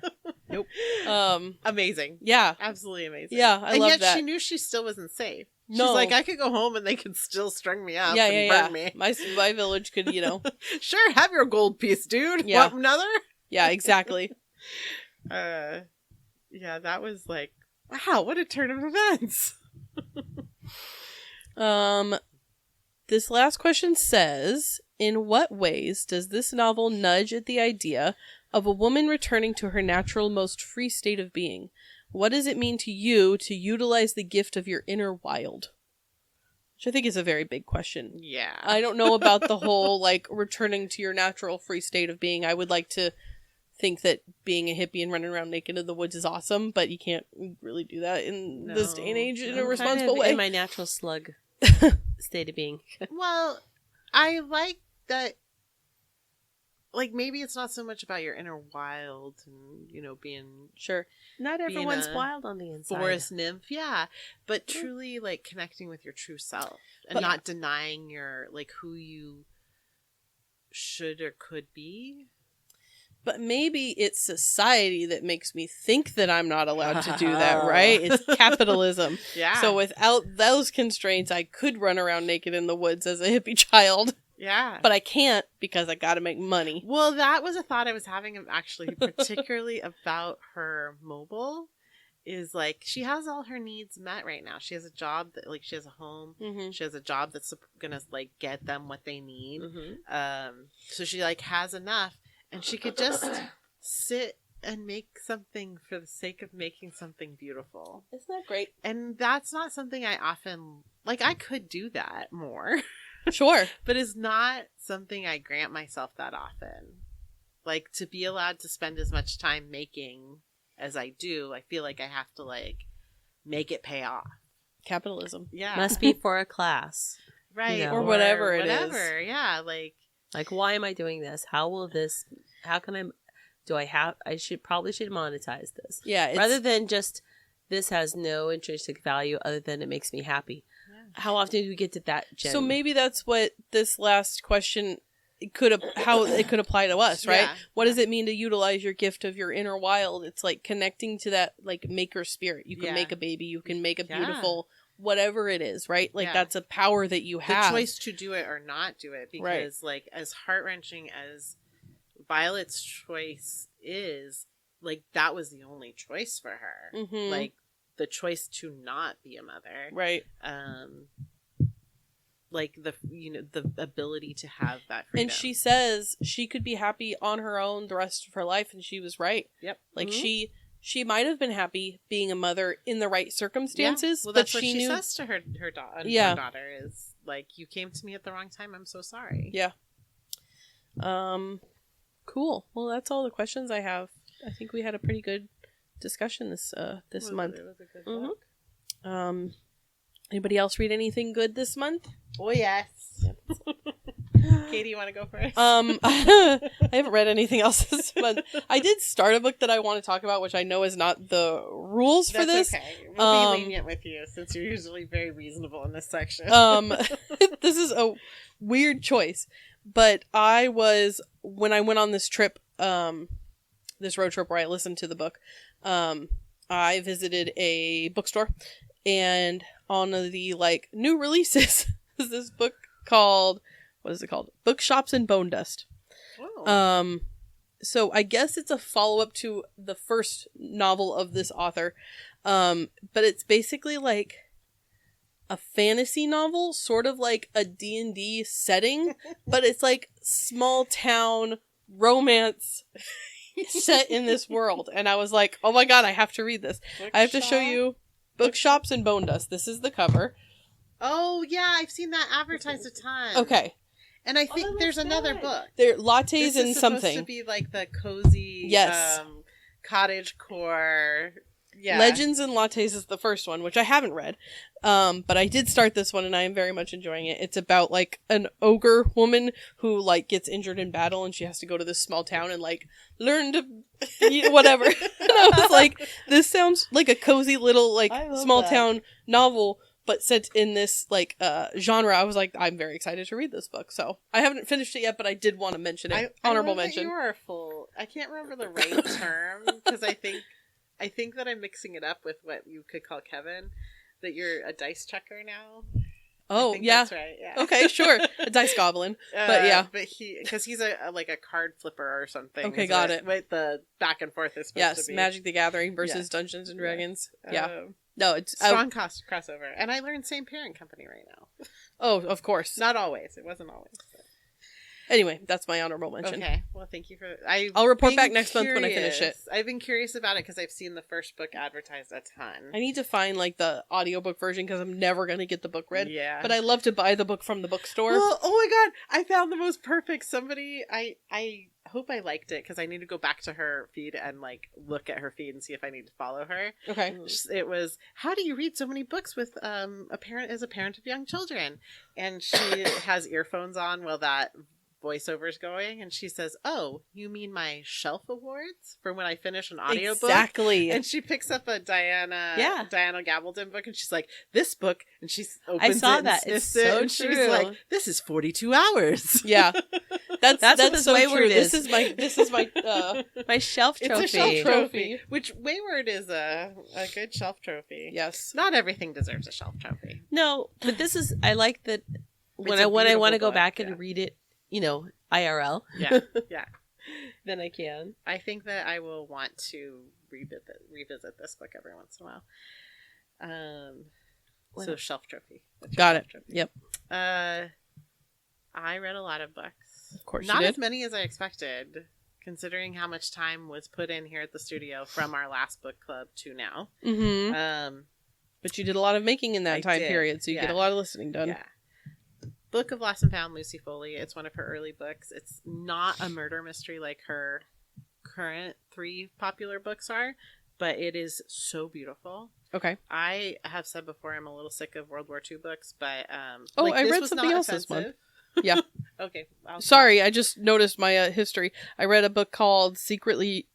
Speaker 2: Nope.
Speaker 1: Um,
Speaker 2: Amazing.
Speaker 1: yeah.
Speaker 2: Absolutely amazing.
Speaker 1: Yeah, I
Speaker 2: and
Speaker 1: love
Speaker 2: yet
Speaker 1: that.
Speaker 2: she knew she still wasn't safe.
Speaker 1: No.
Speaker 2: She's like, I could go home and they could still string me up
Speaker 1: Yeah,
Speaker 2: and
Speaker 1: yeah,
Speaker 2: burn me.
Speaker 1: My village could,
Speaker 2: Sure, have your gold piece, dude.
Speaker 1: Yeah.
Speaker 2: Want another?
Speaker 1: Yeah, exactly.
Speaker 2: Yeah, that was like, wow, what a turn of events.
Speaker 1: This last question says, in what ways does this novel nudge at the idea of a woman returning to her natural, most free state of being? What does it mean to you to utilize the gift of your inner wild? Which I think is a very big question.
Speaker 2: Yeah.
Speaker 1: I don't know about the whole, like, returning to your natural, free state of being. I would like to think that being a hippie and running around naked in the woods is awesome, but you can't really do that in this day and age in a responsible way.
Speaker 3: In my natural slug state of being.
Speaker 2: Well, I like that, like, maybe it's not so much about your inner wild and, being
Speaker 1: Sure.
Speaker 3: Not
Speaker 2: Being
Speaker 3: everyone's
Speaker 2: a
Speaker 3: wild on the inside.
Speaker 2: forest nymph, yeah, but truly, like, connecting with your true self and not denying your, like, who you should or could be.
Speaker 1: But maybe it's society that makes me think that I'm not allowed to do that, right? It's capitalism.
Speaker 2: Yeah.
Speaker 1: So without those constraints, I could run around naked in the woods as a hippie child.
Speaker 2: Yeah.
Speaker 1: But I can't because I gotta make money.
Speaker 2: Well, that was a thought I was having, actually, particularly about her mobile. Is like, she has all her needs met right now. She has a job that, like, she has a home.
Speaker 1: Mm-hmm.
Speaker 2: She has a job that's gonna, like, get them what they need.
Speaker 3: Mm-hmm.
Speaker 2: So she, like, has enough. And she could just sit and make something for the sake of making something beautiful.
Speaker 1: Isn't that great?
Speaker 2: And that's not something I often, like, I could do that more.
Speaker 1: Sure.
Speaker 2: But it's not something I grant myself that often. Like, to be allowed to spend as much time making as I do, I feel like I have to, like, make it pay off.
Speaker 1: Capitalism.
Speaker 2: Yeah.
Speaker 3: Must be for a class.
Speaker 2: Right.
Speaker 3: You know.
Speaker 1: Or whatever it is.
Speaker 2: Whatever, yeah.
Speaker 3: Like, why am I doing this? How can I should monetize this.
Speaker 1: Yeah. It's,
Speaker 3: Rather than just, this has no intrinsic value other than it makes me happy.
Speaker 2: Yeah.
Speaker 3: How often do we get to that, Jen?
Speaker 1: so maybe that's what this last question how it could apply to us, right?
Speaker 2: Yeah.
Speaker 1: What does it mean to utilize your gift of your inner wild? It's like connecting to that, like, maker spirit. You can
Speaker 2: Yeah.
Speaker 1: make a baby, you can make a
Speaker 2: Yeah.
Speaker 1: beautiful whatever it is, right? Like,
Speaker 2: Yeah.
Speaker 1: that's a power that you have.
Speaker 2: The choice to do it or not do it. Because, like, as heart-wrenching as Violet's choice is, like, that was the only choice for her.
Speaker 1: Mhm.
Speaker 2: Like, the choice to not be a mother.
Speaker 1: Right.
Speaker 2: Like, the ability to have that freedom.
Speaker 1: And she says she could be happy on her own the rest of her life, and she was right.
Speaker 2: Yep.
Speaker 1: Like,
Speaker 2: Mhm.
Speaker 1: she might have been happy being a mother in the right circumstances,
Speaker 2: Well,
Speaker 1: but
Speaker 2: that's what
Speaker 1: she
Speaker 2: she
Speaker 1: knew
Speaker 2: says to her
Speaker 1: Yeah.
Speaker 2: daughter is, like, you came to me at the wrong time. I'm so sorry.
Speaker 1: Yeah. Cool. Well, that's all the questions I have. I think we had a pretty good discussion this month.
Speaker 2: It was a good
Speaker 1: Mhm.
Speaker 2: book.
Speaker 1: Anybody else read anything good this month?
Speaker 2: Oh, yes. Katie, you want to go first?
Speaker 1: I haven't read anything else this month. I did start a book that I want to talk about, which I know is not the rules for
Speaker 2: That's
Speaker 1: this.
Speaker 2: okay. We'll be lenient with you since you're usually very reasonable in this section.
Speaker 1: This is a weird choice, but when I went on this trip, this road trip where I listened to the book, I visited a bookstore, and on the like new releases is this book called, what is it called? Bookshops and Bone Dust.
Speaker 2: Oh.
Speaker 1: So I guess it's a follow-up to the first novel of this author. But it's basically like a fantasy novel, sort of like a D&D setting, but it's like small town romance set in this world. And I was like, oh my god, I have to read this. I have to show you Bookshops and Bone Dust. This is the cover.
Speaker 2: Oh, yeah, I've seen that advertised a ton.
Speaker 1: Okay.
Speaker 2: And I think there's another book.
Speaker 1: They're lattes
Speaker 2: This
Speaker 1: and
Speaker 2: is supposed
Speaker 1: something.
Speaker 2: to be like the cozy,
Speaker 1: Yes.
Speaker 2: cottage core. Yeah.
Speaker 1: Legends and Lattes is the first one, which I haven't read. But I did start this one and I am very much enjoying it. It's about like an ogre woman who like gets injured in battle and she has to go to this small town and like learn to whatever. And I was like, this sounds like a cozy little like
Speaker 2: I love
Speaker 1: small
Speaker 2: that.
Speaker 1: town novel, but set in this like genre. I was like, I'm very excited to read this book. So I haven't finished it yet, but I did want to mention it. Honorable mention.
Speaker 2: You are full. I can't remember the right term because I think that I'm mixing it up with what you could call Kevin. That you're a dice checker now.
Speaker 1: Oh
Speaker 2: I think
Speaker 1: yeah.
Speaker 2: that's right. Yeah.
Speaker 1: Okay, sure. A dice goblin. But yeah.
Speaker 2: But because he's a like a card flipper or something.
Speaker 1: Okay,
Speaker 2: is
Speaker 1: got
Speaker 2: what-
Speaker 1: it.
Speaker 2: What the back and forth is supposed
Speaker 1: Yes,
Speaker 2: to be.
Speaker 1: Magic the Gathering versus
Speaker 2: Yes.
Speaker 1: Dungeons and
Speaker 2: Yes.
Speaker 1: Dragons. Yeah.
Speaker 2: Um,
Speaker 1: No, it's
Speaker 2: strong crossover, and I learned same parent company right now.
Speaker 1: oh, of course.
Speaker 2: Not always. It wasn't always. But.
Speaker 1: Anyway, that's my honorable mention.
Speaker 2: Okay. Well, thank you for.
Speaker 1: I'll report back next month when I finish it.
Speaker 2: I've been curious about it because I've seen the first book advertised a ton.
Speaker 1: I need to find like the audiobook version because I'm never going to get the book read.
Speaker 2: Yeah.
Speaker 1: But I love to buy the book from the bookstore.
Speaker 2: Well, oh my god, I found the most perfect. Somebody, I hope I liked it because I need to go back to her feed and like look at her feed and see if I need to follow her.
Speaker 1: Okay.
Speaker 2: It was, how do you read so many books with a parent as a parent of young children? And she has earphones on while that voiceover's going, and she says, "Oh, you mean my shelf awards for when I finish an audiobook?"
Speaker 1: Exactly.
Speaker 2: And she picks up a Diana Gabaldon book, and she's like, "This book," and she opens
Speaker 3: saw
Speaker 2: it
Speaker 3: that.
Speaker 2: and
Speaker 3: It's
Speaker 2: sniffs it,
Speaker 3: so
Speaker 2: and she's
Speaker 3: true.
Speaker 2: like, "This is 42 hours."
Speaker 1: Yeah. That's
Speaker 3: what this
Speaker 1: so
Speaker 3: Weyward
Speaker 1: true.
Speaker 3: is.
Speaker 1: This is my
Speaker 3: My shelf trophy.
Speaker 2: It's a shelf trophy,
Speaker 1: Trophy.
Speaker 2: which Weyward is a good shelf trophy.
Speaker 1: yes.
Speaker 2: Not everything deserves a shelf trophy.
Speaker 3: No, but this is. I like that when
Speaker 2: It's
Speaker 3: I
Speaker 2: a
Speaker 3: want to
Speaker 2: beautiful
Speaker 3: go
Speaker 2: book,
Speaker 3: back and
Speaker 2: yeah.
Speaker 3: read it. IRL.
Speaker 2: Yeah, yeah.
Speaker 3: Then I can.
Speaker 2: I think that I will want to revisit this book every once in a while. So shelf trophy. That's your
Speaker 1: Got
Speaker 2: shelf
Speaker 1: it.
Speaker 2: trophy.
Speaker 1: Yep.
Speaker 2: I read a lot of books.
Speaker 1: Of course
Speaker 2: Not
Speaker 1: you
Speaker 2: as
Speaker 1: did.
Speaker 2: many as I expected, considering how much time was put in here at the studio from our last book club to now.
Speaker 1: Mm-hmm. But you did a lot of making in that
Speaker 2: I
Speaker 1: time
Speaker 2: did,
Speaker 1: period, so you get a
Speaker 2: yeah.
Speaker 1: lot of listening done.
Speaker 2: Yeah. Book of Lost and Found, Lucy Foley. It's one of her early books. It's not a murder mystery like her current 3 popular books are, but it is so beautiful.
Speaker 1: Okay.
Speaker 2: I have said before I'm a little sick of World War II books, but
Speaker 1: Oh,
Speaker 2: like,
Speaker 1: I
Speaker 2: this
Speaker 1: read
Speaker 2: was
Speaker 1: something
Speaker 2: not
Speaker 1: else this month.
Speaker 2: offensive.
Speaker 1: Yeah.
Speaker 2: Okay.
Speaker 1: Sorry, I just noticed my history. I read a book called Secretly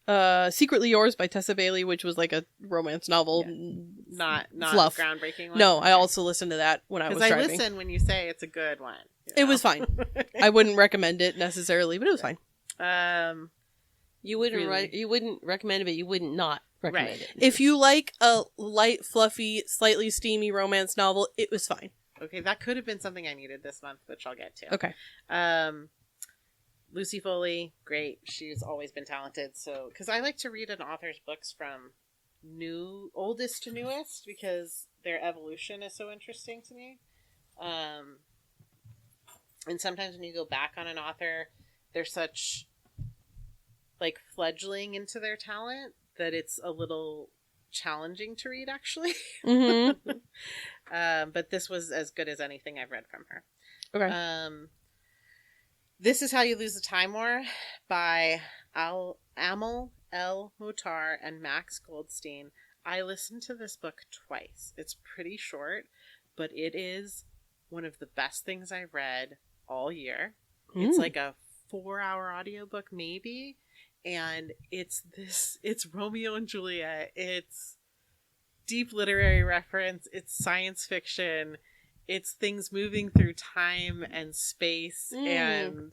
Speaker 1: Yours by Tessa Bailey, which was like a romance novel.
Speaker 2: Yeah. Not
Speaker 1: fluff.
Speaker 2: a groundbreaking one.
Speaker 1: No, I also listened to that when I was
Speaker 2: because I
Speaker 1: driving.
Speaker 2: listen when you say it's a good one. you
Speaker 1: It
Speaker 2: know?
Speaker 1: was fine. I wouldn't recommend it necessarily, but it was fine.
Speaker 3: You wouldn't
Speaker 2: Really?
Speaker 3: you wouldn't recommend it, but you wouldn't not recommend
Speaker 2: Right.
Speaker 3: it.
Speaker 1: If you like a light, fluffy, slightly steamy romance novel, it was fine.
Speaker 2: Okay, that could have been something I needed this month, which I'll get to.
Speaker 1: Okay.
Speaker 2: Lucy Foley, great. She's always been talented. So, because I like to read an author's books from oldest to newest, because their evolution is so interesting to me. And sometimes when you go back on an author, they're such like fledgling into their talent that it's a little challenging to read, actually.
Speaker 4: Mm-hmm.
Speaker 2: But this was as good as anything I've read from her.
Speaker 4: Okay.
Speaker 2: This is How You Lose the Time War by Amel L. Mutar and Max Goldstein. I listened to this book twice. It's pretty short, but it is one of the best things I've read all year. It's like a 4-hour audiobook maybe, and it's Romeo and Juliet. It's deep literary reference. It's science fiction. It's things moving through time and space, and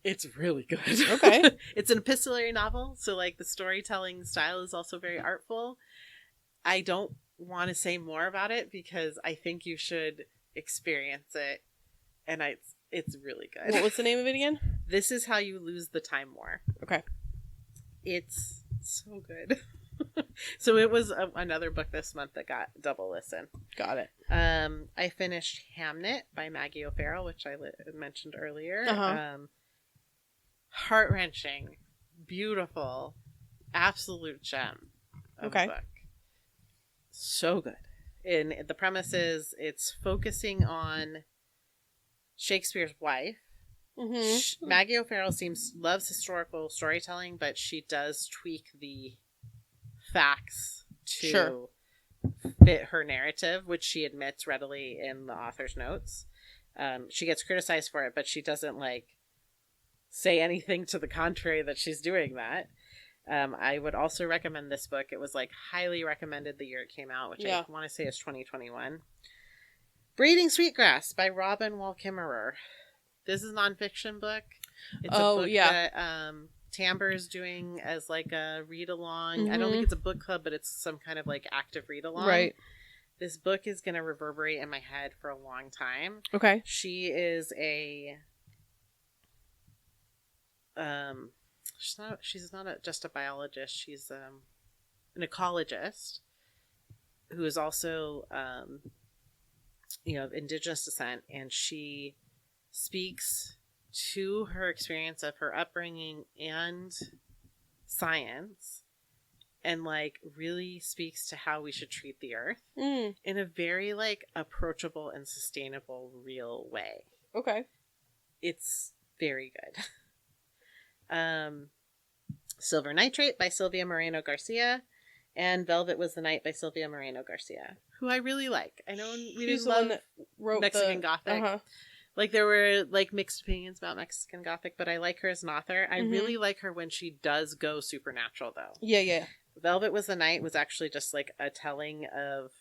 Speaker 2: it's really good.
Speaker 4: Okay.
Speaker 2: It's an epistolary novel, so like the storytelling style is also very artful. I don't want to say more about it because I think you should experience it, and it's really good.
Speaker 4: What was the name of it again?
Speaker 2: This is How You Lose the Time War.
Speaker 4: Okay.
Speaker 2: It's so good. So it was another book this month that got double listen.
Speaker 4: Got it.
Speaker 2: I finished Hamnet by Maggie O'Farrell, which I mentioned earlier.
Speaker 4: Uh-huh.
Speaker 2: Heart-wrenching, beautiful, absolute gem of a book. So good. And the premise is it's focusing on Shakespeare's wife.
Speaker 4: Mm-hmm.
Speaker 2: Maggie O'Farrell loves historical storytelling, but she does tweak the facts to fit her narrative, which she admits readily in the author's notes. She gets criticized for it, but she doesn't say anything to the contrary that she's doing that. I would also recommend this book. It was highly recommended the year it came out, which I want to say is 2021. Braiding Sweetgrass by Robin Wall Kimmerer. This is a nonfiction book. It's a book that Timbre is doing as a read along.
Speaker 4: Mm-hmm.
Speaker 2: I don't think it's a book club, but it's some kind of active read along.
Speaker 4: Right.
Speaker 2: This book is going to reverberate in my head for a long time.
Speaker 4: Okay.
Speaker 2: She is she's not just a biologist. She's an ecologist who is also of indigenous descent, and she speaks to her experience of her upbringing and science, and really speaks to how we should treat the earth in a very approachable and sustainable, real way.
Speaker 4: Okay.
Speaker 2: It's very good. Silver Nitrate by Sylvia Moreno Garcia, and Velvet Was the Night by Sylvia Moreno Garcia, who I really like. I know we didn't love
Speaker 4: that wrote
Speaker 2: Mexican Gothic.
Speaker 4: Uh-huh.
Speaker 2: There were mixed opinions about Mexican Gothic, but I like her as an author. I really like her when she does go supernatural, though.
Speaker 4: Yeah.
Speaker 2: Velvet Was the Night was actually just a telling of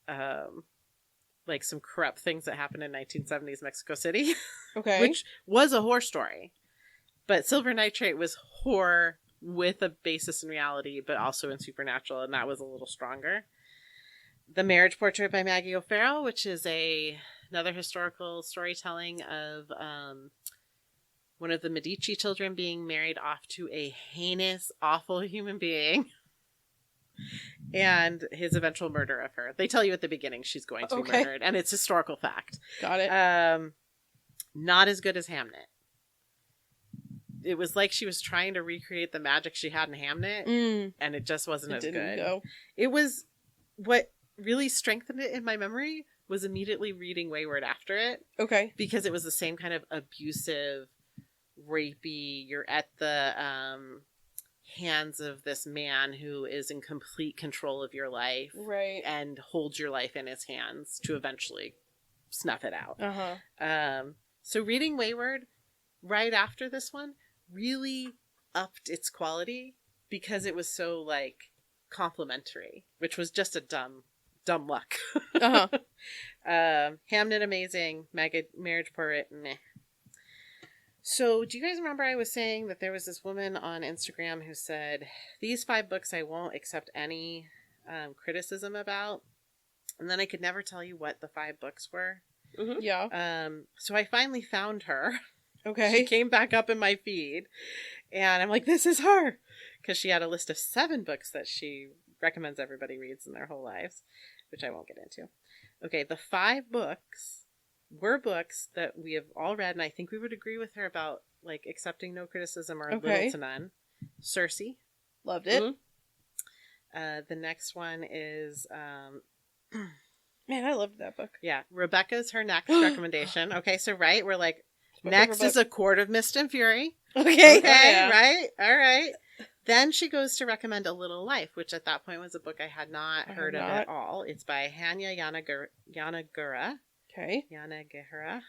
Speaker 2: some corrupt things that happened in 1970s Mexico City.
Speaker 4: Okay.
Speaker 2: Which was a horror story. But Silver Nitrate was horror with a basis in reality, but also in supernatural, and that was a little stronger. The Marriage Portrait by Maggie O'Farrell, which is another historical storytelling of one of the Medici children being married off to a heinous, awful human being, and his eventual murder of her. They tell you at the beginning she's going to be murdered, and it's historical fact.
Speaker 4: Got it.
Speaker 2: Not as good as Hamnet. It was she was trying to recreate the magic she had in Hamnet, and it just wasn't as good.
Speaker 4: Go.
Speaker 2: It was what really strengthened it in my memory was immediately reading Weyward after it.
Speaker 4: Okay.
Speaker 2: Because it was the same kind of abusive, rapey, you're at the hands of this man who is in complete control of your life.
Speaker 4: Right.
Speaker 2: And holds your life in his hands to eventually snuff it out.
Speaker 4: Uh-huh.
Speaker 2: So reading Weyward right after this one really upped its quality because it was so complimentary, which was just a dumb luck.
Speaker 4: Uh-huh.
Speaker 2: Hamnet, amazing. Marriage Portrait, meh. So do you guys remember I was saying that there was this woman on Instagram who said, these 5 books I won't accept any criticism about, and then I could never tell you what the 5 books were.
Speaker 4: Mm-hmm. Yeah.
Speaker 2: So I finally found her.
Speaker 4: Okay.
Speaker 2: She came back up in my feed, and I'm like, this is her, because she had a list of 7 books that she recommends everybody reads in their whole lives, which I won't get into. Okay, the 5 books were books that we have all read, and I think we would agree with her about accepting no criticism or little to none. Circe.
Speaker 4: Loved it.
Speaker 2: The next one is
Speaker 1: Man, I loved that book.
Speaker 2: yeah, Rebecca's her next recommendation. Okay, so right, we're like
Speaker 1: My
Speaker 2: next
Speaker 1: favorite
Speaker 2: is A Court of Mist and Fury.
Speaker 1: Okay.
Speaker 2: Okay,
Speaker 1: Yeah.
Speaker 2: right, all right. Then she goes to recommend A Little Life, which at that point was a book I had not
Speaker 1: I
Speaker 2: heard
Speaker 1: had
Speaker 2: of
Speaker 1: not.
Speaker 2: at all. It's by Hanya Yanagura.
Speaker 1: Okay.
Speaker 2: Yanagihara.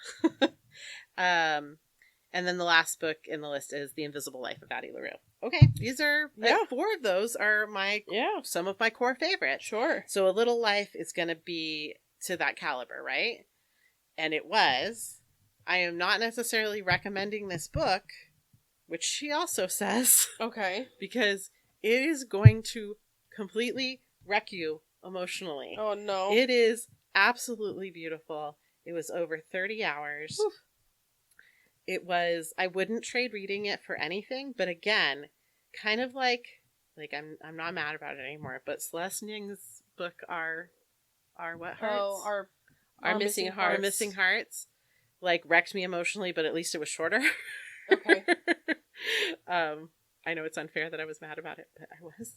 Speaker 2: And then the last book in the list is The Invisible Life of Addie LaRue. Okay, these are
Speaker 1: Yeah.
Speaker 2: 4 of those are
Speaker 1: Yeah.
Speaker 2: some of my core favorites.
Speaker 1: Sure.
Speaker 2: So A Little Life is going to be to that caliber, right? And it was. I am not necessarily recommending this book, which she also says,
Speaker 1: Okay.
Speaker 2: because it is going to completely wreck you emotionally.
Speaker 1: Oh no.
Speaker 2: It is absolutely beautiful. It was over 30 hours.
Speaker 1: Oof.
Speaker 2: It was, I wouldn't trade reading it for anything, but again, kind of like I'm not mad about it anymore, but Celeste Ning's book are what hearts?
Speaker 1: Oh,
Speaker 3: Our Missing
Speaker 2: Our
Speaker 3: Hearts.
Speaker 2: Missing Hearts, like wrecked me emotionally, but at least it was shorter.
Speaker 1: Okay.
Speaker 2: I know it's unfair that I was mad about it, but I was.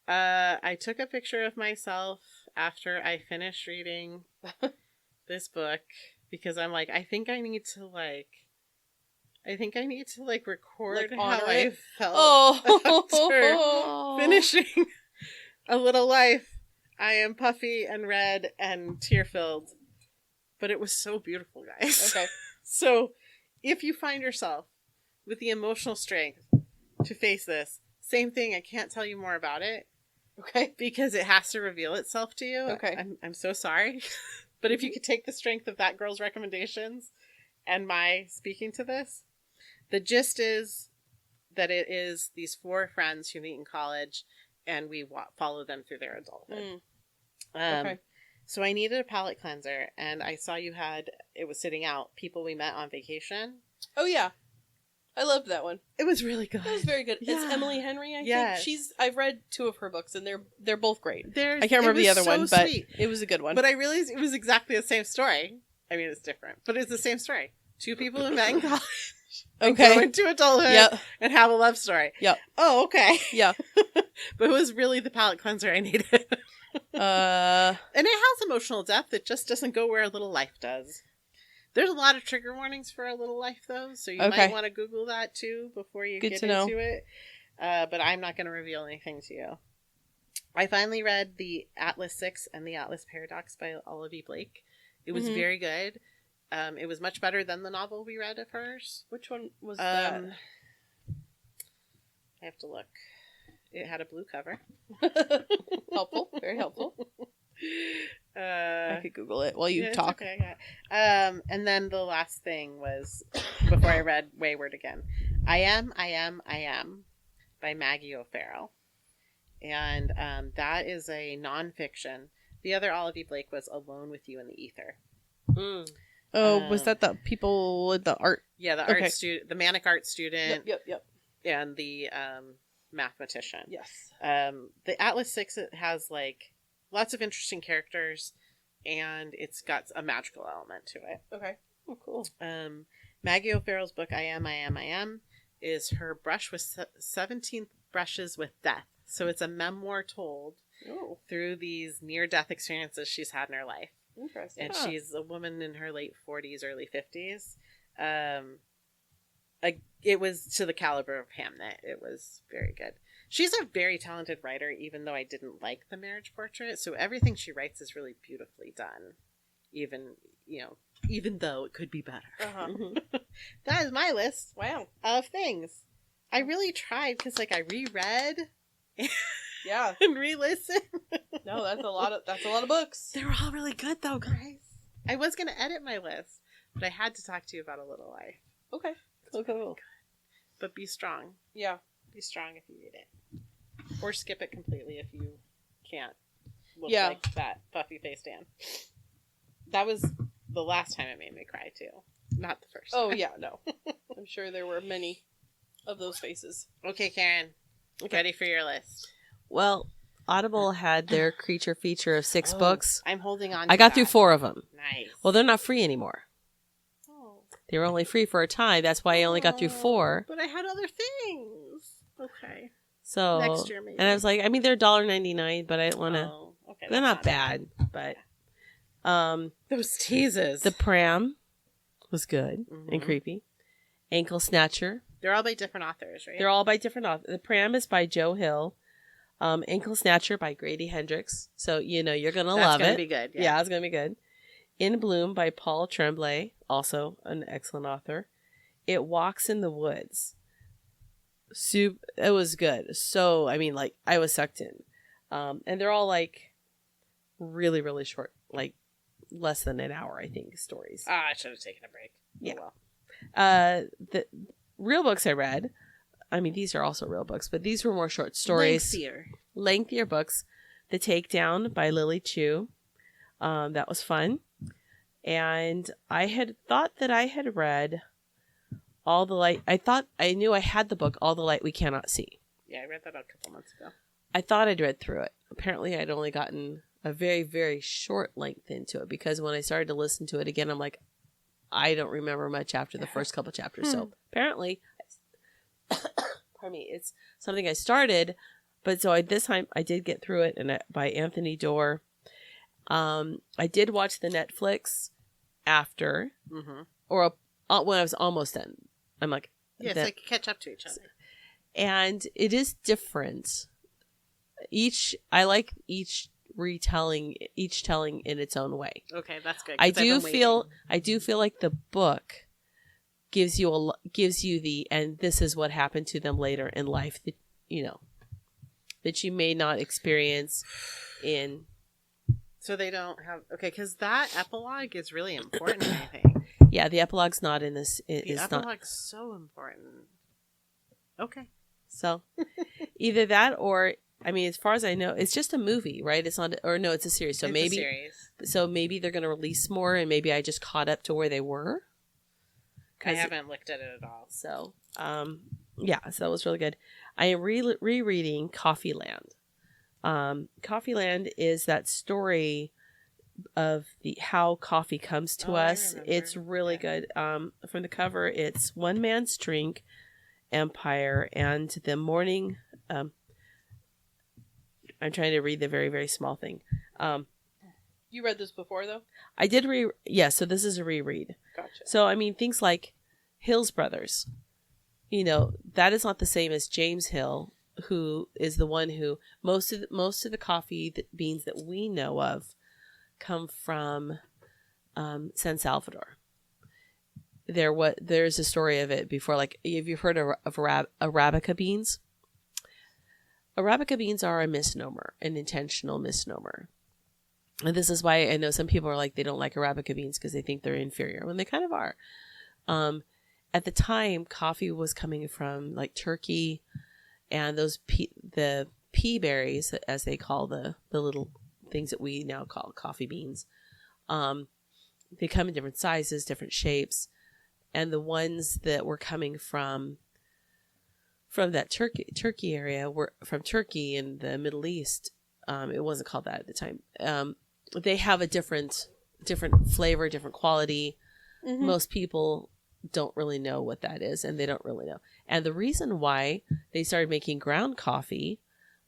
Speaker 2: I took a picture of myself after I finished reading this book because I'm like, I think I need to record
Speaker 1: Like,
Speaker 2: how
Speaker 1: honor
Speaker 2: I
Speaker 1: it?
Speaker 2: felt
Speaker 1: Oh.
Speaker 2: after finishing A Little Life. I am puffy and red and tear-filled, but it was so beautiful, guys.
Speaker 1: Okay.
Speaker 2: So, if you find yourself with the emotional strength to face this, same thing, I can't tell you more about it
Speaker 1: Okay.
Speaker 2: because it has to reveal itself to you.
Speaker 1: Okay.
Speaker 2: I'm so sorry. But if you could take the strength of that girl's recommendations and my speaking to this, the gist is that it is these 4 friends who meet in college and we follow them through their adulthood.
Speaker 1: Okay.
Speaker 2: So I needed a palate cleanser, and I saw it was sitting out, People We Met on Vacation.
Speaker 1: Oh yeah. I loved that one.
Speaker 2: It was really good.
Speaker 1: That was very good. It's
Speaker 2: Yeah.
Speaker 1: Emily Henry, I
Speaker 2: Yes.
Speaker 1: think. I've read 2 of her books and they're both great.
Speaker 2: There's,
Speaker 1: I can't remember the
Speaker 2: it
Speaker 1: other
Speaker 2: was
Speaker 1: one,
Speaker 2: so
Speaker 1: but
Speaker 2: sweet.
Speaker 1: it was a good one.
Speaker 2: But I realized it was exactly the same story. I mean, it's different, but it's the same story. 2 people who met in college and
Speaker 1: Okay.
Speaker 2: go into adulthood
Speaker 1: Yep.
Speaker 2: and have a love story.
Speaker 1: Yep.
Speaker 2: Oh, okay.
Speaker 1: Yeah.
Speaker 2: But it was really the palate cleanser I needed. And it has emotional depth. It just doesn't go where A Little Life does. There's a lot of trigger warnings for A Little Life, though, so you
Speaker 1: Okay.
Speaker 2: might want to Google that, too, before you
Speaker 1: Good
Speaker 2: get
Speaker 1: to know.
Speaker 2: into it. But I'm not going to reveal anything to you. I finally read the Atlas 6 and the Atlas Paradox by Olivia Blake. It was
Speaker 1: Mhm.
Speaker 2: very good. It was much better than the novel we read of hers.
Speaker 1: Which one was that?
Speaker 2: I have to look. It had a blue cover.
Speaker 1: Helpful. Very helpful. I could Google it while you
Speaker 2: yeah, it's
Speaker 1: talk.
Speaker 2: okay, yeah. And then the last thing was, before I read Weyward again, I Am by Maggie O'Farrell. And that is a nonfiction. The other Olivia Blake was Alone with You in the Ether.
Speaker 1: Oh, was that the people with the art?
Speaker 2: Yeah, the
Speaker 1: Okay.
Speaker 2: art student, the manic art student,
Speaker 1: Yep.
Speaker 2: and the mathematician.
Speaker 1: Yes.
Speaker 2: The Atlas 6, it has like lots of interesting characters, and it's got a magical element to it.
Speaker 1: Okay. Oh, cool.
Speaker 2: Maggie O'Farrell's book I Am is her brush with 17 brushes with death. So it's a memoir told
Speaker 1: Oh,
Speaker 2: through these near-death experiences she's had in her life.
Speaker 1: interesting.
Speaker 2: And
Speaker 1: Huh.
Speaker 2: she's a woman in her late 40s, early 50s. It was to the caliber of Hamnet. It was very good. She's a very talented writer, even though I didn't like The Marriage Portrait. So everything she writes is really beautifully done, even though it could be better.
Speaker 1: Uh-huh.
Speaker 2: That is my list
Speaker 1: Wow.
Speaker 2: of things. I really tried because, I reread
Speaker 1: Yeah.
Speaker 2: and re-listened.
Speaker 1: No, that's a lot of books.
Speaker 2: They were all really good, though, guys. I was going to edit my list, but I had to talk to you about A Little Life.
Speaker 1: Okay. Cool.
Speaker 2: But be strong.
Speaker 1: Yeah.
Speaker 2: Be strong if you read it. Or skip it completely if you can't look
Speaker 1: Yeah.
Speaker 2: like that puffy face Dan. That was the last time it made me cry, too. Not the first
Speaker 1: Oh
Speaker 2: time.
Speaker 1: yeah. No. I'm sure there were many of those faces.
Speaker 2: Okay, Karin. Ready for your list.
Speaker 3: Well, Audible had their creature feature of 6
Speaker 2: Oh,
Speaker 3: books.
Speaker 2: I'm holding on.
Speaker 3: I got through 4 of them.
Speaker 2: Nice.
Speaker 3: Well, they're not free anymore.
Speaker 2: Oh.
Speaker 3: They were only free for a time. That's why I only got through 4.
Speaker 2: But I had other things. Okay.
Speaker 4: So
Speaker 2: Next year, maybe.
Speaker 4: And I was like, I mean, they're $1.99, but I don't want to.
Speaker 2: Oh, okay.
Speaker 4: They're
Speaker 2: that's
Speaker 4: not bad, but
Speaker 2: Those teases.
Speaker 4: the pram was good
Speaker 2: Mhm.
Speaker 4: and creepy. Ankle Snatcher.
Speaker 2: They're all by different authors, right?
Speaker 4: They're all by different authors. The Pram is by Joe Hill. Ankle Snatcher by Grady Hendrix. So, you're going to love
Speaker 2: That's
Speaker 4: it.
Speaker 2: going to be good.
Speaker 4: Yeah, it's going to be good. In Bloom by Paul Tremblay. Also an excellent author. It Walks in the Woods. It was good. So, I mean, like, I was sucked in. And they're all, like, really, really short. Like, less than an hour, I think, stories.
Speaker 2: I should have taken a break.
Speaker 4: Yeah.
Speaker 2: Oh, well.
Speaker 4: The real books I read, I mean, these are also real books, but these were more short stories. Lengthier books. The Takedown by Lily Chu. That was fun. And I had thought that I had read All the Light. I knew I had the book, All the Light We Cannot See.
Speaker 2: Yeah, I read that a couple months ago.
Speaker 4: I thought I'd read through it. Apparently, I'd only gotten a very, very short length into it because when I started to listen to it again, I'm like, I don't remember much after the first couple chapters. So apparently, pardon me, it's something I started, but so this time I did get through it, and by Anthony Doerr. I did watch the Netflix after, or when I was almost done. I'm like,
Speaker 2: yeah, it's like catch up to each other,
Speaker 4: and it is different. I like each telling in its own way.
Speaker 2: Okay, that's good.
Speaker 4: I do feel like the book gives you the and this is what happened to them later in life that that you may not experience in.
Speaker 2: So they don't have because that epilogue is really important. I think.
Speaker 4: Yeah, the epilogue's not in this.
Speaker 2: The epilogue's so important. Okay.
Speaker 4: So either that or. I mean, as far as I know, it's just a movie, right? It's not, or no, it's a series. So maybe they're going to release more, and maybe I just caught up to where they were.
Speaker 2: I haven't looked at it at all.
Speaker 4: So, yeah, so that was really good. I am rereading Coffee Land. Coffee Land is that story of how coffee comes to us. It's really good. From the cover, it's One Man's Drink, Empire, and the morning. I'm trying to read the very, very small thing.
Speaker 1: You read this before, though?
Speaker 4: I did so this is a reread.
Speaker 1: Gotcha.
Speaker 4: So, I mean, things like Hill's Brothers, that is not the same as James Hill, who is the one who most of the coffee beans that we know of come from San Salvador. There's a story of it before, like, have you heard of Arabica beans? Arabica beans are a misnomer, an intentional misnomer. And this is why I know some people are like, they don't like Arabica beans because they think they're inferior, when they kind of are. At the time, coffee was coming from like Turkey, and those the pea berries, as they call the little things that we now call coffee beans. They come in different sizes, different shapes, and the ones that were coming from that Turkey area were from Turkey and the Middle East. It wasn't called that at the time. They have a different flavor, different quality. Mm-hmm. Most people don't really know what that is, and they don't really know. And the reason why they started making ground coffee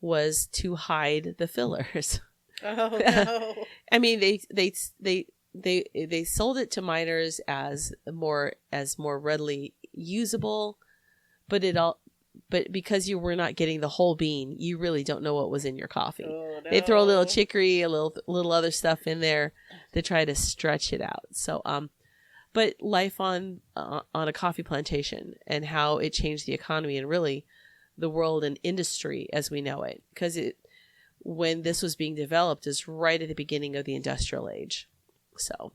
Speaker 4: was to hide the fillers.
Speaker 2: Oh no!
Speaker 4: I mean, they sold it to miners as more readily usable, but because you were not getting the whole bean, you really don't know what was in your coffee.
Speaker 2: Oh, no.
Speaker 4: They throw a little chicory, a little other stuff in there to try to stretch it out. So, but life on a coffee plantation and how it changed the economy and really the world and industry as we know it, because when this was being developed is right at the beginning of the industrial age. So,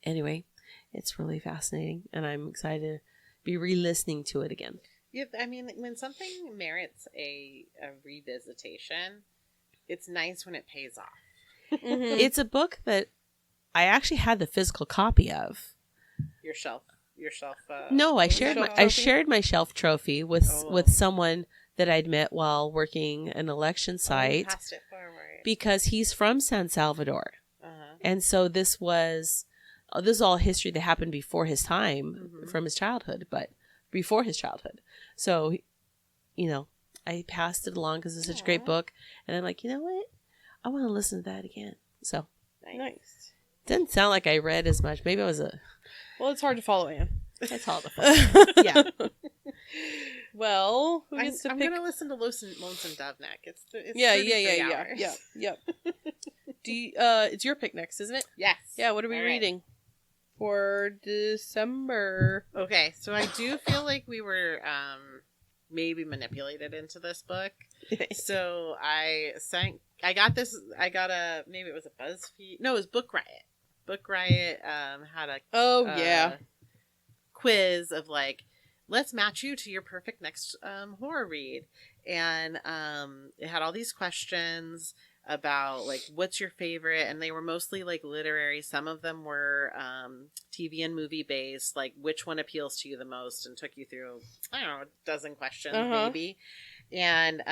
Speaker 4: anyway, it's really fascinating, and I'm excited to be re-listening to it again.
Speaker 2: Yeah, I mean, when something merits a revisitation, it's nice when it pays off.
Speaker 4: Mm-hmm. It's a book that I actually had the physical copy of.
Speaker 2: Your shelf.
Speaker 4: No, I shared my shelf trophy with someone that I'd met while working an election site.
Speaker 2: Passed it forward.
Speaker 4: Because he's from San Salvador, and so this is all history that happened before his time, from his childhood, but before his childhood. So, I passed it along because it's such a great book. And I'm like, you know what? I want to listen to that again. So
Speaker 1: Nice.
Speaker 4: didn't sound like I read as much. Maybe I was
Speaker 1: Well, it's hard to follow, Anne.
Speaker 4: That's all the
Speaker 2: Yeah.
Speaker 1: Well, who gets to
Speaker 2: I'm
Speaker 1: pick?
Speaker 2: gonna listen to Lonesome Dove Neck. It's
Speaker 1: Yeah.
Speaker 2: 33 hours.
Speaker 1: Yep. Do you, it's your pick next, isn't it?
Speaker 2: Yes.
Speaker 1: Yeah. What are we
Speaker 2: All right.
Speaker 1: reading for December?
Speaker 2: Okay, so I do feel like we were maybe manipulated into this book. So maybe it was a BuzzFeed. No, it was Book Riot. Book Riot had a quiz of like, let's match you to your perfect next horror read. And it had all these questions about like, what's your favorite? And they were mostly like literary. Some of them were TV and movie based, like which one appeals to you the most, and took you through, I don't know, a dozen questions maybe. And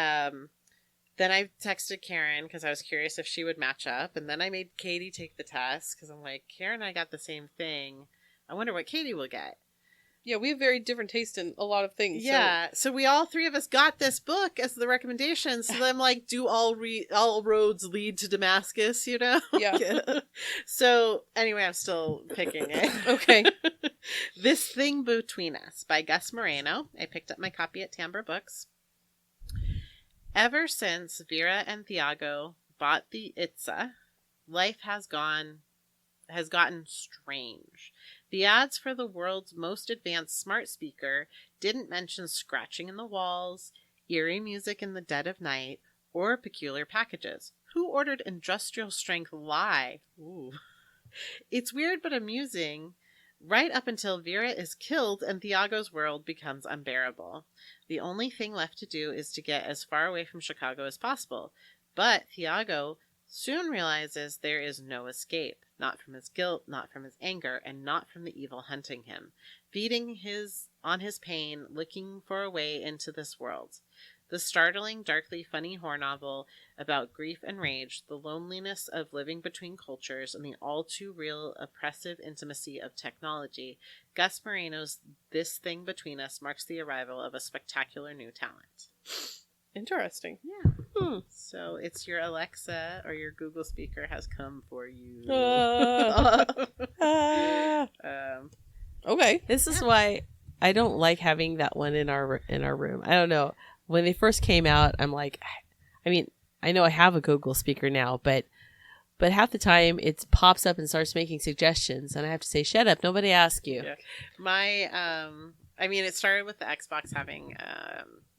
Speaker 2: then I texted Karin because I was curious if she would match up. And then I made Kaity take the test because I'm like, Karin and I got the same thing. I wonder what Kaity will get.
Speaker 1: Yeah, we have very different taste in a lot of things.
Speaker 2: Yeah, so we all three of us got this book as the recommendation. So I'm like, do all roads lead to Damascus? You know?
Speaker 1: Yeah.
Speaker 2: So anyway, I'm still picking it.
Speaker 1: Okay.
Speaker 2: This Thing Between Us by Gus Moreno. I picked up my copy at Timbre Books. Ever since Vera and Thiago bought the Itza, life has gotten strange. The ads for the world's most advanced smart speaker didn't mention scratching in the walls, eerie music in the dead of night, or peculiar packages. Who ordered industrial strength lye? Ooh. It's weird but amusing, right up until Vera is killed and Thiago's world becomes unbearable. The only thing left to do is to get as far away from Chicago as possible. But Thiago soon realizes there is no escape. Not from his guilt, not from his anger, and not from the evil hunting him. Feeding on his pain, looking for a way into this world. The startling, darkly funny horror novel about grief and rage, the loneliness of living between cultures, and the all-too-real oppressive intimacy of technology, Gus Moreno's This Thing Between Us marks the arrival of a spectacular new talent.
Speaker 1: Interesting.
Speaker 2: Yeah. So it's your Alexa or your Google speaker has come for you.
Speaker 1: Okay.
Speaker 4: This is why I don't like having that one in our room. I don't know. When they first came out, I'm like, I mean, I know I have a Google speaker now, but half the time it pops up and starts making suggestions, and I have to say, shut up, nobody asked you.
Speaker 2: Yeah. My, I mean, it started with the Xbox having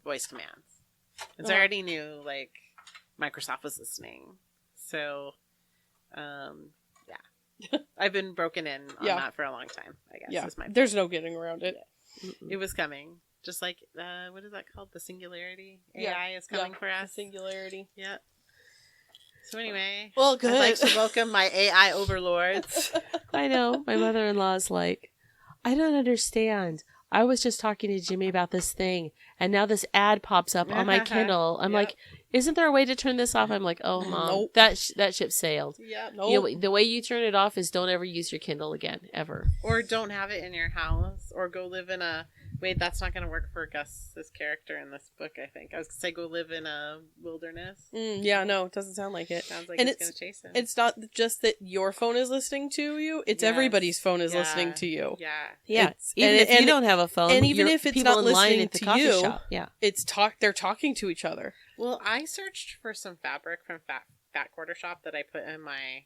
Speaker 2: voice commands. And so I already knew, like, Microsoft was listening. So, yeah. I've been broken in on that for a long time, I guess.
Speaker 1: Yeah.
Speaker 2: Is my
Speaker 1: There's no getting around it.
Speaker 2: It was coming. Just like, what is that called? The Singularity? AI is coming for us.
Speaker 1: Singularity.
Speaker 2: Yeah. So anyway.
Speaker 1: Well, good.
Speaker 2: I'd like to welcome my AI overlords.
Speaker 4: I know. My mother-in-law's like, I don't understand. I was just talking to Jimmy about this thing, and now this ad pops up on my Kindle. I'm like, isn't there a way to turn this off? I'm like, oh, Mom,
Speaker 1: Nope.
Speaker 4: that ship sailed.
Speaker 1: Yeah, nope.
Speaker 4: You know, the way you turn it off is don't ever use your Kindle again, ever.
Speaker 2: Or don't have it in your house. Or go live in a... Wait, that's not going to work for Gus's character in this book, I think. I was going to say go live in a wilderness.
Speaker 1: Yeah, no, it doesn't sound like it.
Speaker 2: Sounds like
Speaker 1: And
Speaker 2: it's going to chase him.
Speaker 1: It's not just that your phone is listening to you, it's everybody's phone is listening to you.
Speaker 2: Yeah.
Speaker 4: Yeah,
Speaker 1: It's-
Speaker 4: even if you don't have a phone,
Speaker 1: and even
Speaker 4: you're-
Speaker 1: if it's
Speaker 4: people
Speaker 1: not
Speaker 4: in line
Speaker 1: listening
Speaker 4: at the
Speaker 1: to
Speaker 4: coffee
Speaker 1: you,
Speaker 4: shop. Yeah,
Speaker 1: they're talking to each other.
Speaker 2: Well, I searched for some fabric from Fat Quarter Shop that I put in my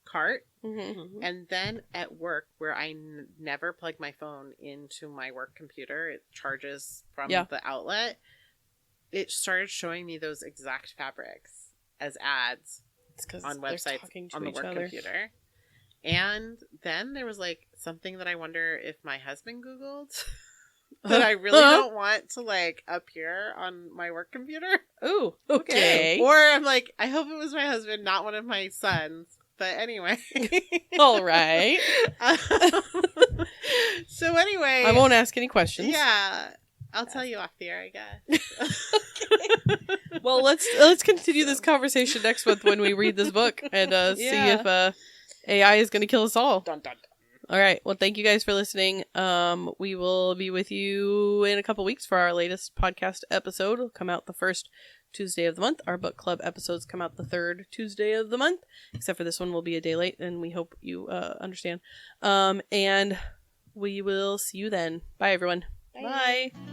Speaker 2: cart.
Speaker 1: Mm-hmm.
Speaker 2: And then at work, where I never plug my phone into my work computer, it charges from the outlet. It started showing me those exact fabrics as ads on websites on the work computer. And then there was like something that I wonder if my husband Googled that I really don't want to like appear on my work computer.
Speaker 1: Oh, okay.
Speaker 2: Or I'm like, I hope it was my husband, not one of my sons. But anyway.
Speaker 1: All right.
Speaker 2: So anyway.
Speaker 1: I won't ask any questions.
Speaker 2: Yeah. I'll tell you off the air, I guess.
Speaker 1: Well, let's continue this conversation next month when we read this book and see if AI is going to kill us all.
Speaker 2: Dun, dun,
Speaker 1: All right. Well, thank you guys for listening. We will be with you in a couple weeks for our latest podcast episode. It'll come out the first Tuesday of the month. Our book club episodes come out the third Tuesday of the month, except for this one will be a day late, and we hope you understand. And we will see you then. Bye, everyone.
Speaker 2: Bye.
Speaker 1: Bye.